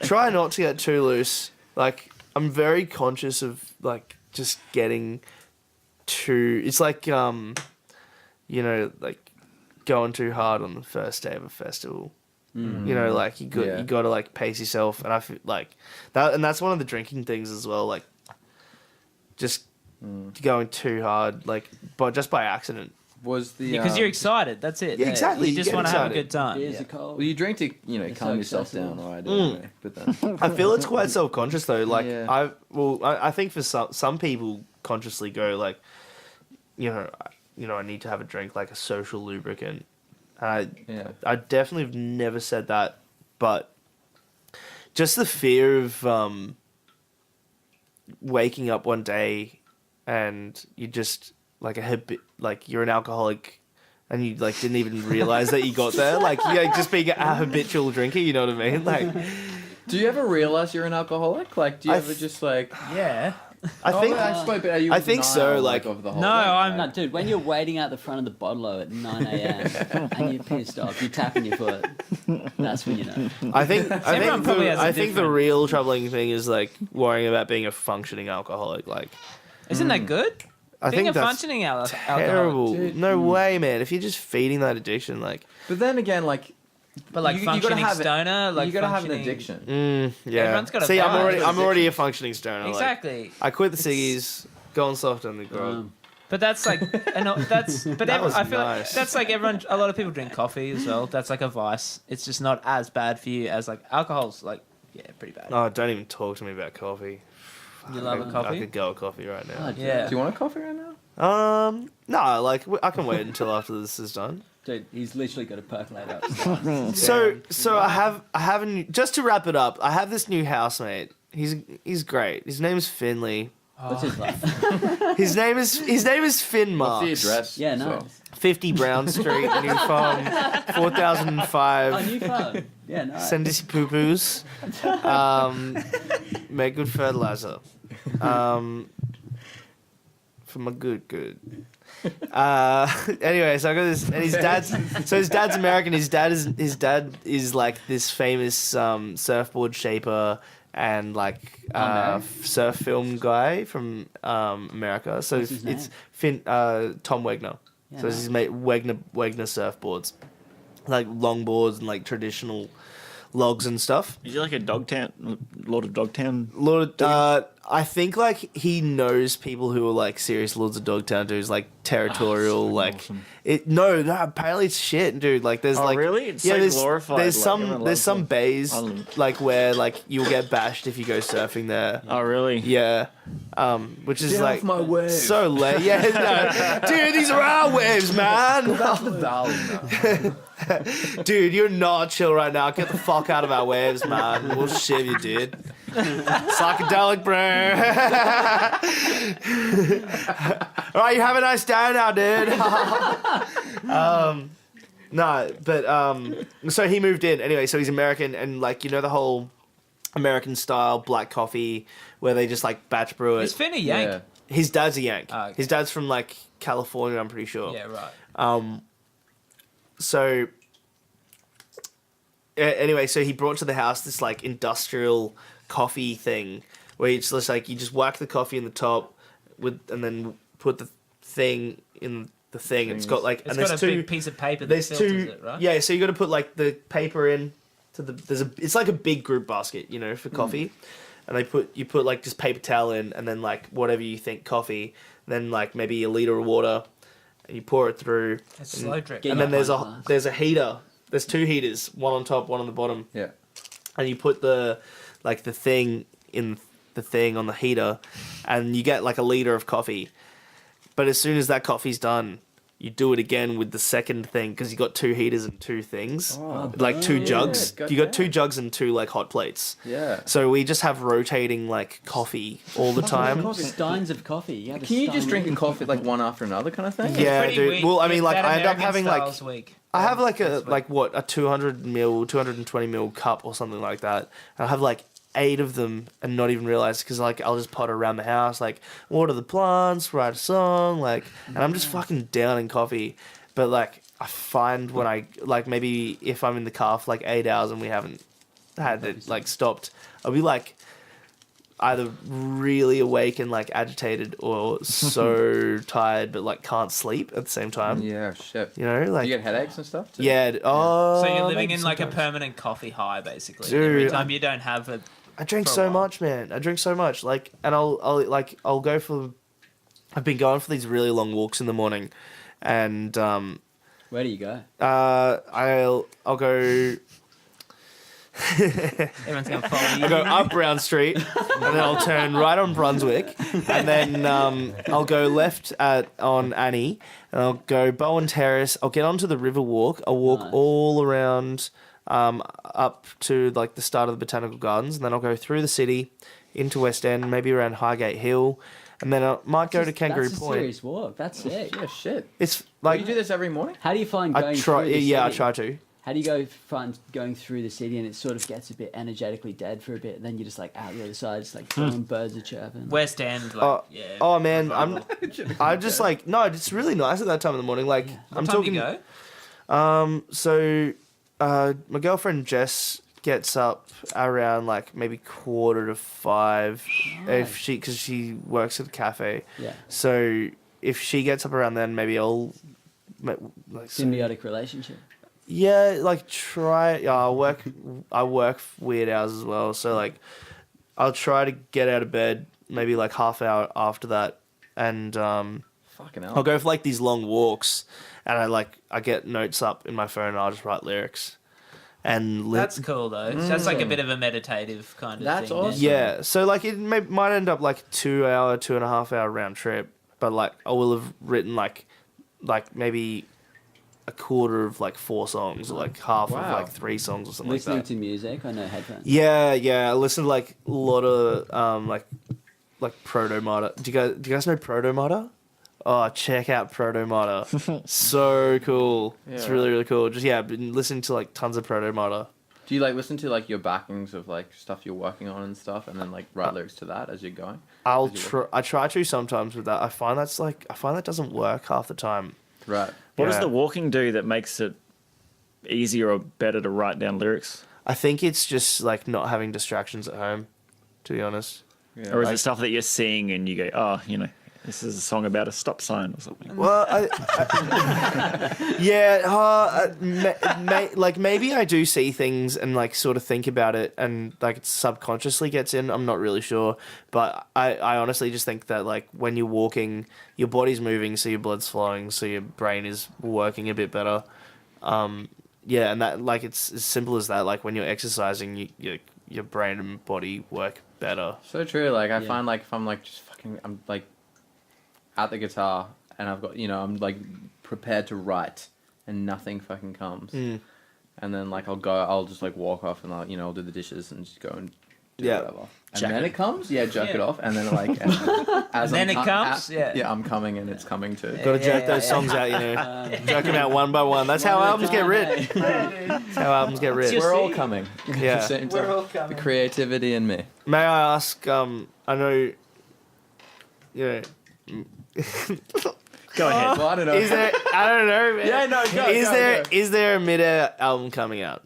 Try not to get too loose. Like, I'm very conscious of like just getting too. It's like you know, like going too hard on the first day of a festival. You know, like you got to like pace yourself, and I feel like that, and that's one of the drinking things as well. Like, just going too hard, like, but just by accident. Was the Because you're excited. That's it. Yeah, exactly, You you just get want to have a excited. good time. Beers Yeah. are cold. well, you drink to It's calm so yourself accessible. down, right? Anyway, but then I feel it's quite self-conscious though. Like Yeah. I think for some people consciously go like, you know, I need to have a drink, like a social lubricant. I definitely have never said that, but just the fear of waking up one day and you just like like you're an alcoholic, and you like didn't even realize that you got there. Like, yeah, just being a habitual drinker, you know what I mean? Like, do you ever realize you're an alcoholic? Like, do you I ever just like? Yeah. I think Are you I in think so, denial, like- of the whole No, thing? I'm- No, dude, when you're waiting out the front of the bottle at 9 a.m. and you're pissed off, you're tapping your foot, that's when you know. I think Everyone probably has a I think the different- real troubling thing is like worrying about being a functioning alcoholic. Like, Isn't that good? I Being think a that's functioning alcoholic. terrible. Dude. No way, man. If you're just feeding that addiction, like, But then again, like, But like you gotta functioning have it- stoner, like you gotta have an functioning- addiction. yeah. Everyone's got a See, vibe. I'm already a functioning stoner. Like, Exactly. I quit the ciggies, going soft on the grog. But that's like, That was I feel like nice. that's like everyone. A lot of people drink coffee as well. That's like a vice. It's just not as bad for you as like alcohol's. Like, yeah, pretty bad. Oh, don't even talk to me about coffee. You love a I coffee? could go a coffee right now. Oh, dude. Yeah. Do you want a coffee right now? No, like I can wait until after this is done. Dude, he's literally got a percolator up. So I have just to wrap it up. I have this new housemate. He's great. His name is Finley. What's his like? His name is Finn Marks. What's the address? Yeah, So- nice. 50 Brown Street, New Farm, 4005. Oh, new phone. Yeah, nice. Send us your poo-poos. Make good fertilizer. For my good. Anyway, so I got this, and his dad's American. His dad is like this famous surfboard shaper and like surf film guy from America. So What's his it's name? Tom Wegner. Yeah, So he's made Wegner surfboards, like longboards and like traditional logs and stuff. Is he like a Dogtown, Lord of Dogtown? Lord, I think like he knows people who are like serious Lords of Dogtown dudes, like territorial, like awesome. no, apparently it's shit, dude. Like there's like really? It's so glorified. There's Like, some everyone there's loves some them. bays I love like where like you'll get bashed if you go surfing there. Oh, really? Yeah, which is Get like off my wave. so late. Yeah, no. Dude, these are our waves, man. Back to the valley now. Dude, you're not chill right now. Get the fuck out of our waves, man. We'll shiv you, dude. Psychedelic, bro. All right, you have a nice day now, dude. No, but so he moved in anyway. So he's American, and like the whole American style black coffee where they just like batch brew it. Is Finn a Yank? Yeah. His dad's a Yank. Oh, okay. His dad's from like California, I'm pretty sure. Yeah, right. So anyway, so he brought to the house this like industrial coffee thing where it's just like you just whack the coffee in the top and then put the thing in the thing. And it's got like It's and got there's a two big piece of paper that there's filters two it, right? yeah. So you got to put like the paper in to it's like a big group basket, for coffee, and you put like just paper towel in and then like whatever you think coffee, then like maybe a liter of water, and you pour it through. It's slow drip. Get And Yeah, then glass. there's a heater. There's two heaters, one on top, one on the bottom. Yeah. And you put the thing in the thing on the heater, and you get like a liter of coffee. But as soon as that coffee's done, you do it again with the second thing because you got two heaters and two things, like two jugs. God You got damn. two jugs and two like hot plates. Yeah. So we just have rotating like coffee all the time. Steins of coffee. You have a Can you just stein drinking of coffee like one after another kind of thing? Yeah, Pretty dude. weak. Well, I mean, Yeah, like that I end up American having like style's weak. I have like That's weak. a 220 ml cup or something like that. And I have like 8 of them and not even realize because like I'll just potter around the house, like water the plants, write a song, like, and I'm just fucking down in coffee. But like I find when I like maybe if I'm in the car for like 8 hours and we haven't had it like stopped, I'll be like either really awake and like agitated or so tired but like can't sleep at the same time. Yeah, shit. Like You get headaches and stuff too? yeah. Oh, So you're living maybe in like a sometimes. permanent coffee high, basically. Dude, Every time you don't have a. I drink for a so while. much, man. I drink so much. Like, and I'll go for. I've been going for these really long walks in the morning, and Where do you go? I'll go. Everyone's going to follow you. I'll go up Brown Street, and then I'll turn right on Brunswick, and then I'll go left on Annie, and I'll go Bowen Terrace. I'll get onto the River Walk. I'll walk Nice. all around up to like the start of the Botanical Gardens, and then I'll go through the city into West End, maybe around Highgate Hill, and then I might go to Kangaroo That's a Point. serious walk. That's sick. Yeah, shit. It's Like, like you do this every morning? How do you find going I try. through the Yeah, I city? try to. How do you find going through the city and it sort of gets a bit energetically dead for a bit, and then you're just like out the other side, just like birds are chirping. West End, like, Oh, yeah. oh man, I'm just like no, it's really nice at that time in the morning. Like What I'm time talking. do you go? So my girlfriend Jess gets up around like maybe 4:45 if because she works at a cafe. Yeah. So if she gets up around then, maybe I'll like Symbiotic relationship. yeah, like try. Yeah, I work weird hours as well, so like I'll try to get out of bed maybe like half hour after that, and Fucking hell. I'll go for like these long walks, and I get notes up in my phone, and I'll just write lyrics, and That's cool, though. So that's like a bit of a meditative kind of That's thing. awesome. yeah. So like it might end up like 2.5 hour round trip, but like I will have written like maybe a quarter of like 4 songs or like half of Wow. like 3 songs or something Listening like that. to music, I know headphones. Yeah, I listen to like a lot of like Proto-Mata. Do you guys know Proto-Mata? Oh, check out Proto-Mata. So cool. It's Yeah. really, really cool. Just I've been listening to like tons of Proto-Mata. Do you like listen to like your backings of like stuff you're working on and stuff, and then like write lyrics to that as you're going? I try to sometimes with that. I find that doesn't work half the time. Right. What does Yeah. the walking do that makes it easier or better to write down lyrics? I think it's just like not having distractions at home, to be honest. Yeah. Or is Like- it stuff that you're seeing and you go, oh, This is a song about a stop sign or something. Well, yeah, like maybe I do see things and like sort of think about it and like it subconsciously gets in. I'm not really sure, but I honestly just think that like when you're walking, your body's moving, so your blood's flowing, so your brain is working a bit better. Yeah, and that like it's as simple as that. Like when you're exercising, your brain and body work better. So true. Like I find like if I'm like just fucking, I'm like at the guitar and I've got, I'm like prepared to write and nothing fucking comes. And then like I'll just like walk off and I'll do the dishes and just go and do whatever. And then it comes, jerk it off, and then like as then it comes, I'm coming and it's coming too. Got to jerk those songs out, jerk them out one by one. That's how albums get written. That's how albums get written. We're all coming. Yeah, we're all coming. The creativity in me. May I ask? I know. Go ahead. Well, I don't know. Is there? I don't know. Man. Yeah, no. Go, Is there a mid-air album coming out?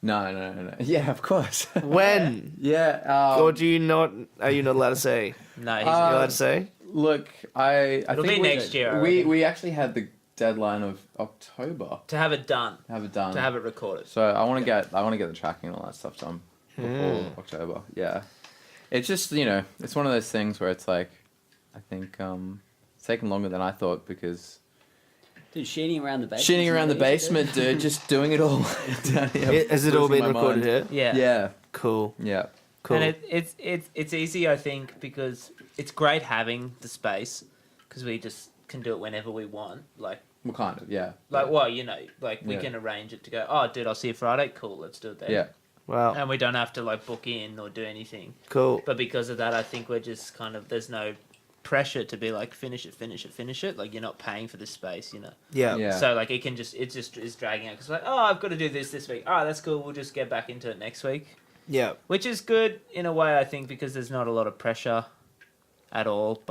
No. Yeah, of course. When? Yeah. Or do you not? Are you not allowed to say? No, he's You're allowed to say? Look, I It'll think be next year, I We reckon. we actually had the deadline of October to have it done, to have it done. to have it recorded. So I want to get the tracking and all that stuff done before October. Yeah, it's just it's one of those things where it's like, I think it's taken longer than I thought because. Dude, sheening around the basement. Dude, just doing it all down here. Has it all losing been my recorded mind. here? Yeah. Yeah, Cool. yeah. Cool. And it's easy, I think, because it's great having the space because we just can do it whenever we want. Like, Well, kind of, yeah. well, like we Yeah. can arrange it to go. Oh, dude, I'll see you Friday. Cool, let's do it then. Yeah. Wow. And we don't have to like book in or do anything. Cool. But because of that, I think we're just kind of there's no pressure to be like finish it. Like you're not paying for this space, Yeah. Yeah. So like it just is dragging out because like I've got to do this week. All right, that's cool. We'll just get back into it next week. Yeah. Which is good in a way, I think, because there's not a lot of pressure at all,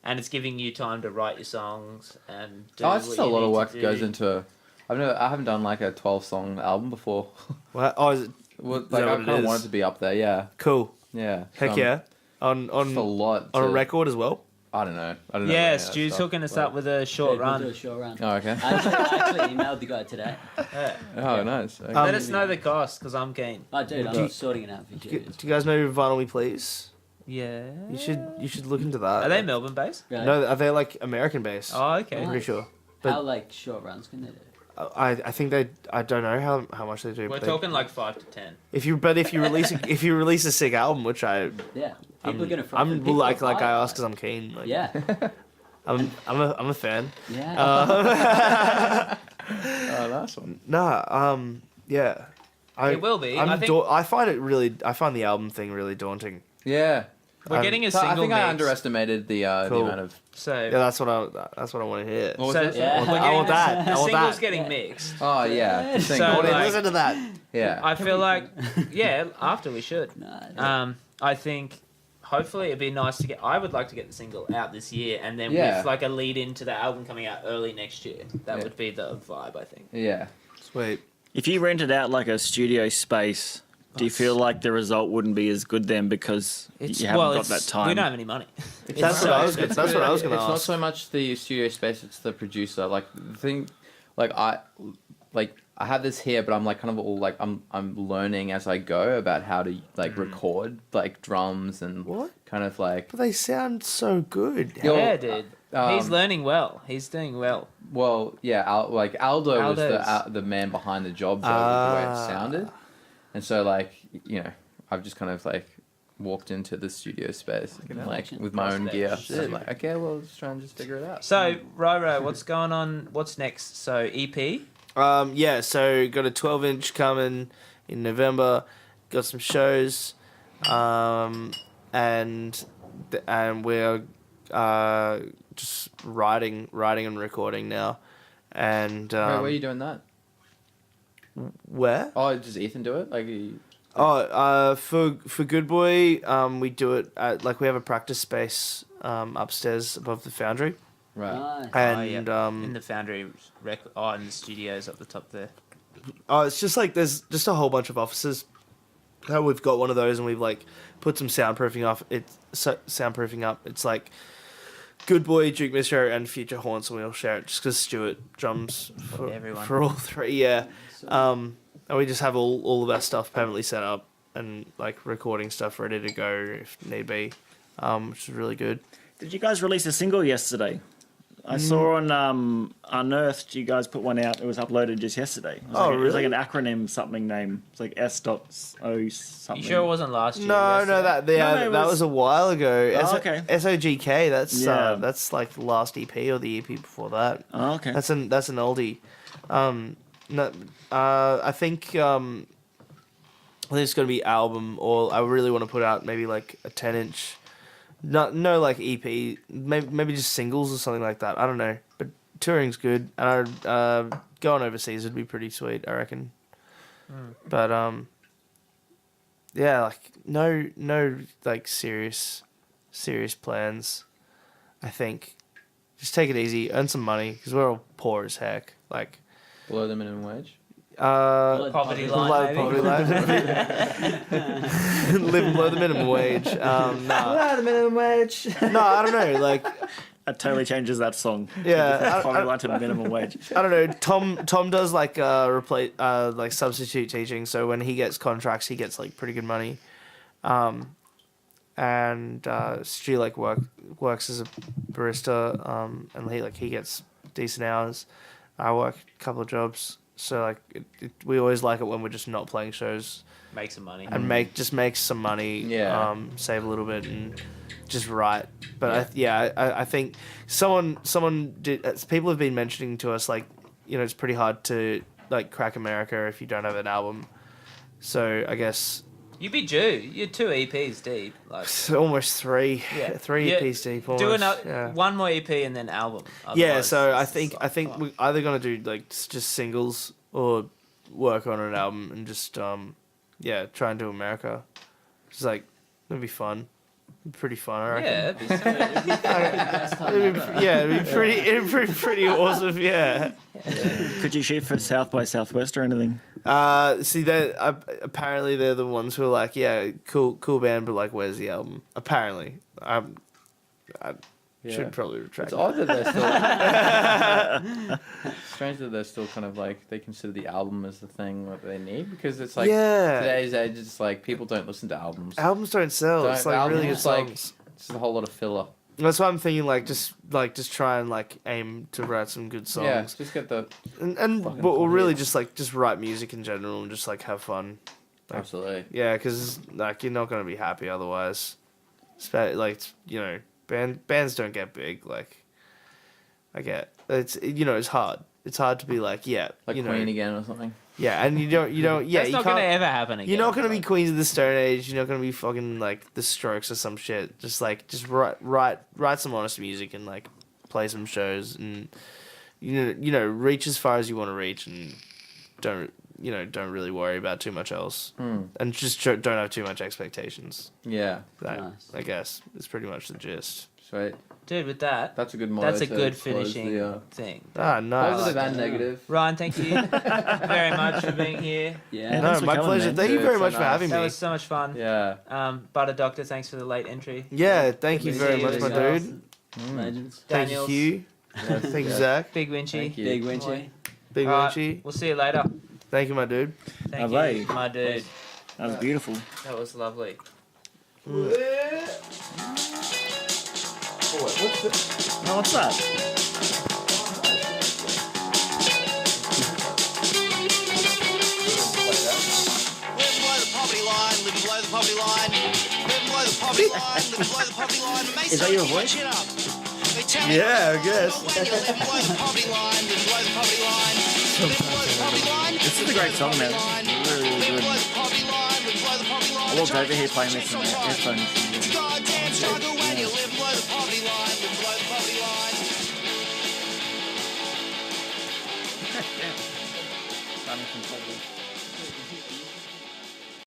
and it's giving you time to write your songs and do It's just a what you lot of need work to that do. goes into. I haven't done like a 12-song album before. Well, oh, is it Well, that like I what it kind of is? want it to be up there. Yeah, cool? yeah. Heck yeah. On It's a lot. on a to- record as well. I don't know. Yeah, any of that Stu's stuff, hooking us but- up with a short Dude, we'll run. do a short run. Oh, okay. I actually emailed the guy today. Yeah. Oh, nice. Okay. Let us know the cost because I'm keen. Oh, dude, Do you- I'm sorting it out for Do you. you guys know Vinyl Me Please? Yeah. You should look into that. Are they Melbourne based? Really? No, are they like American based? Oh, okay. I'm pretty sure. How like short runs can they do? I think they. I don't know how much they do. We're but talking like 5 to 10. if you release a sick album, which Yeah, people are gonna. I'm people like are I buying ask it. because I'm keen. Like, Yeah, I'm a fan. yeah. Oh, nice one. Yeah. It will be. I think I find the album thing really daunting. Yeah. we're getting a So single I think mix. I underestimated the Cool. amount of. So, Yeah, that's what I want to hear. What was so that? Yeah. we're I getting want that. The I want single's that. getting mixed. Oh yeah. The So, single. like- Listen to that. yeah. I feel like, after we should. Nah, I think hopefully it'd be nice to get. I would like to get the single out this year, and then Yeah. with like a lead into the album coming out early next year. That Yeah. would be the vibe, I think. Yeah. Sweet. If you rented out like a studio space, do you feel like the result wouldn't be as good then because you haven't got that time? We don't have any money. That's what I was gonna It's not ask. so much the studio space; it's the producer. Like the thing, I have this here, but I'm like kind of all like I'm learning as I go about how to like record like drums and What? kind of like. But they sound so good. Yo, Yeah, dude. He's um, learning well. He's doing well. Well, yeah, Aldo was Aldo's- the man behind the job though, with the way it Ah. sounded, and so like I've just kind of like walked into the studio space like with my own gear. So like, okay, well, let's try and just figure it out. So, Roro, what's going on? What's next? So, E EP? Yeah, so got a 12-inch coming in November. Got some shows, and we're just writing and recording now. And Wait, where are you doing that? where? Oh, does Ethan do it? Like, For Good Boy, we do it at we have a practice space upstairs above the Foundry, right? nice. and in the Foundry in the studios up the top there. it's just like there's just a whole bunch of offices. We've got one of those, and we've like put some soundproofing up. It's like Good Boy, Jouk Mistrow, and Future Haunts, and we all share it just because Stuart drums Everyone. for all three. Yeah, and we just have all of our stuff permanently set up and like recording stuff ready to go if need be, which is really good. Did you guys release a single yesterday? I saw on Unearthed you guys put one out. It was uploaded just yesterday. It was It was like an acronym something name. It's like S.O something. You sure it wasn't last year? No, yesterday? that was a while ago. Oh, okay. SOGK. Yeah. That's like the last EP or the EP before that. Oh, okay. That's an oldie. I think it's gonna be album, or I really want to put out maybe like a 10-inch. No like EP, maybe just singles or something like that. I don't know, but touring's good, and going overseas would be pretty sweet, I reckon. But yeah, like no like serious plans. I think just take it easy, earn some money because we're all poor as heck. Like Below the minimum wage. Poverty line, poverty line. Live below the minimum wage. Below the minimum wage. No, I don't know. Like, That totally changes that song. Yeah, Probably like to minimum wage. I don't know. Tom does like like substitute teaching. So when he gets contracts, he gets like pretty good money. And Stu like works as a barista. And he gets decent hours. I work a couple of jobs. So like we always like it when we're just not playing shows Make some money. and make some money. Yeah. Save a little bit and just write. But I think someone did. People have been mentioning to us like, you know, it's pretty hard to like crack America if you don't have an album. So I guess You'd be due. You're 2 EPs deep. Like it's almost three. Yeah. Three Yeah. EPs deep. do Almost. another Yeah. one more EP and then album. Yeah, Otherwise, so I it's think like, fuck. we're either gonna do like just singles or work on an album and just try and do America. It's like it'd be fun, pretty fun. I reckon. Yeah, it'd be sweet. It'd be pretty awesome. Yeah. Could you shoot for South by Southwest or anything? See that apparently they're the ones who are like, yeah, cool band, but like, where's the album? Apparently, I should probably retract. It's odd that they're still strange that they're still kind of like they consider the album as the thing that they need because it's like today's age it's like people don't listen to albums. Albums don't sell. It's like really good songs. It's a whole lot of filler. That's why I'm thinking like just try and like aim to write some good songs. Yeah, just get the and fucking we'll really hits. just write music in general and just like have fun. Like, absolutely. yeah, because like you're not gonna be happy otherwise. Like, you know, bands don't get big. Like I get it's, you know, it's hard. It's hard to be like, yeah, Like you know, Queen again or something. yeah, and you don't yeah, That's you not can't. gonna ever happen again. You're not gonna be Like, Queens of the Stone Age. You're not gonna be fucking like the Strokes or some shit. Just write some honest music and like play some shows and you know reach as far as you want to reach and don't really worry about too much else and just don't have too much expectations. Yeah. That Nice. I guess is pretty much the gist. Sweet. dude, with that, That's a good motto. that's a to good close finishing the, thing. Ah, nice. positive and negative. Ryan, thank you very much for being here. Yeah. No, Thanks for my coming, pleasure. man. Thank you Dude, very so much for nice. having That me. was so much fun. Yeah. Butter Doctor, thanks for the late entry. Yeah, thank you Good to very see much, you my guys. dude. Legends. Thank Daniels, you, Hugh. Thank you, Zach. Big Winchie. Thank you. Big Winchie. Big All right, Winchie. we'll see you later. Thank you, my dude. Thank Bye-bye. you, my dude. That was beautiful. That was lovely. Oh, what's that? Living below the poverty line, living below the poverty line, living below the poverty line, living below the poverty line. It may Is that sound your too much voice? shit up. They tell me Yeah, I guess. but when you're living below the poverty line, living below the poverty line, living below the poverty line. This is a great song, man. Really, really Living good. below the poverty line, living below the poverty line. I walked over here playing this in my headphones. It's a goddamn struggle.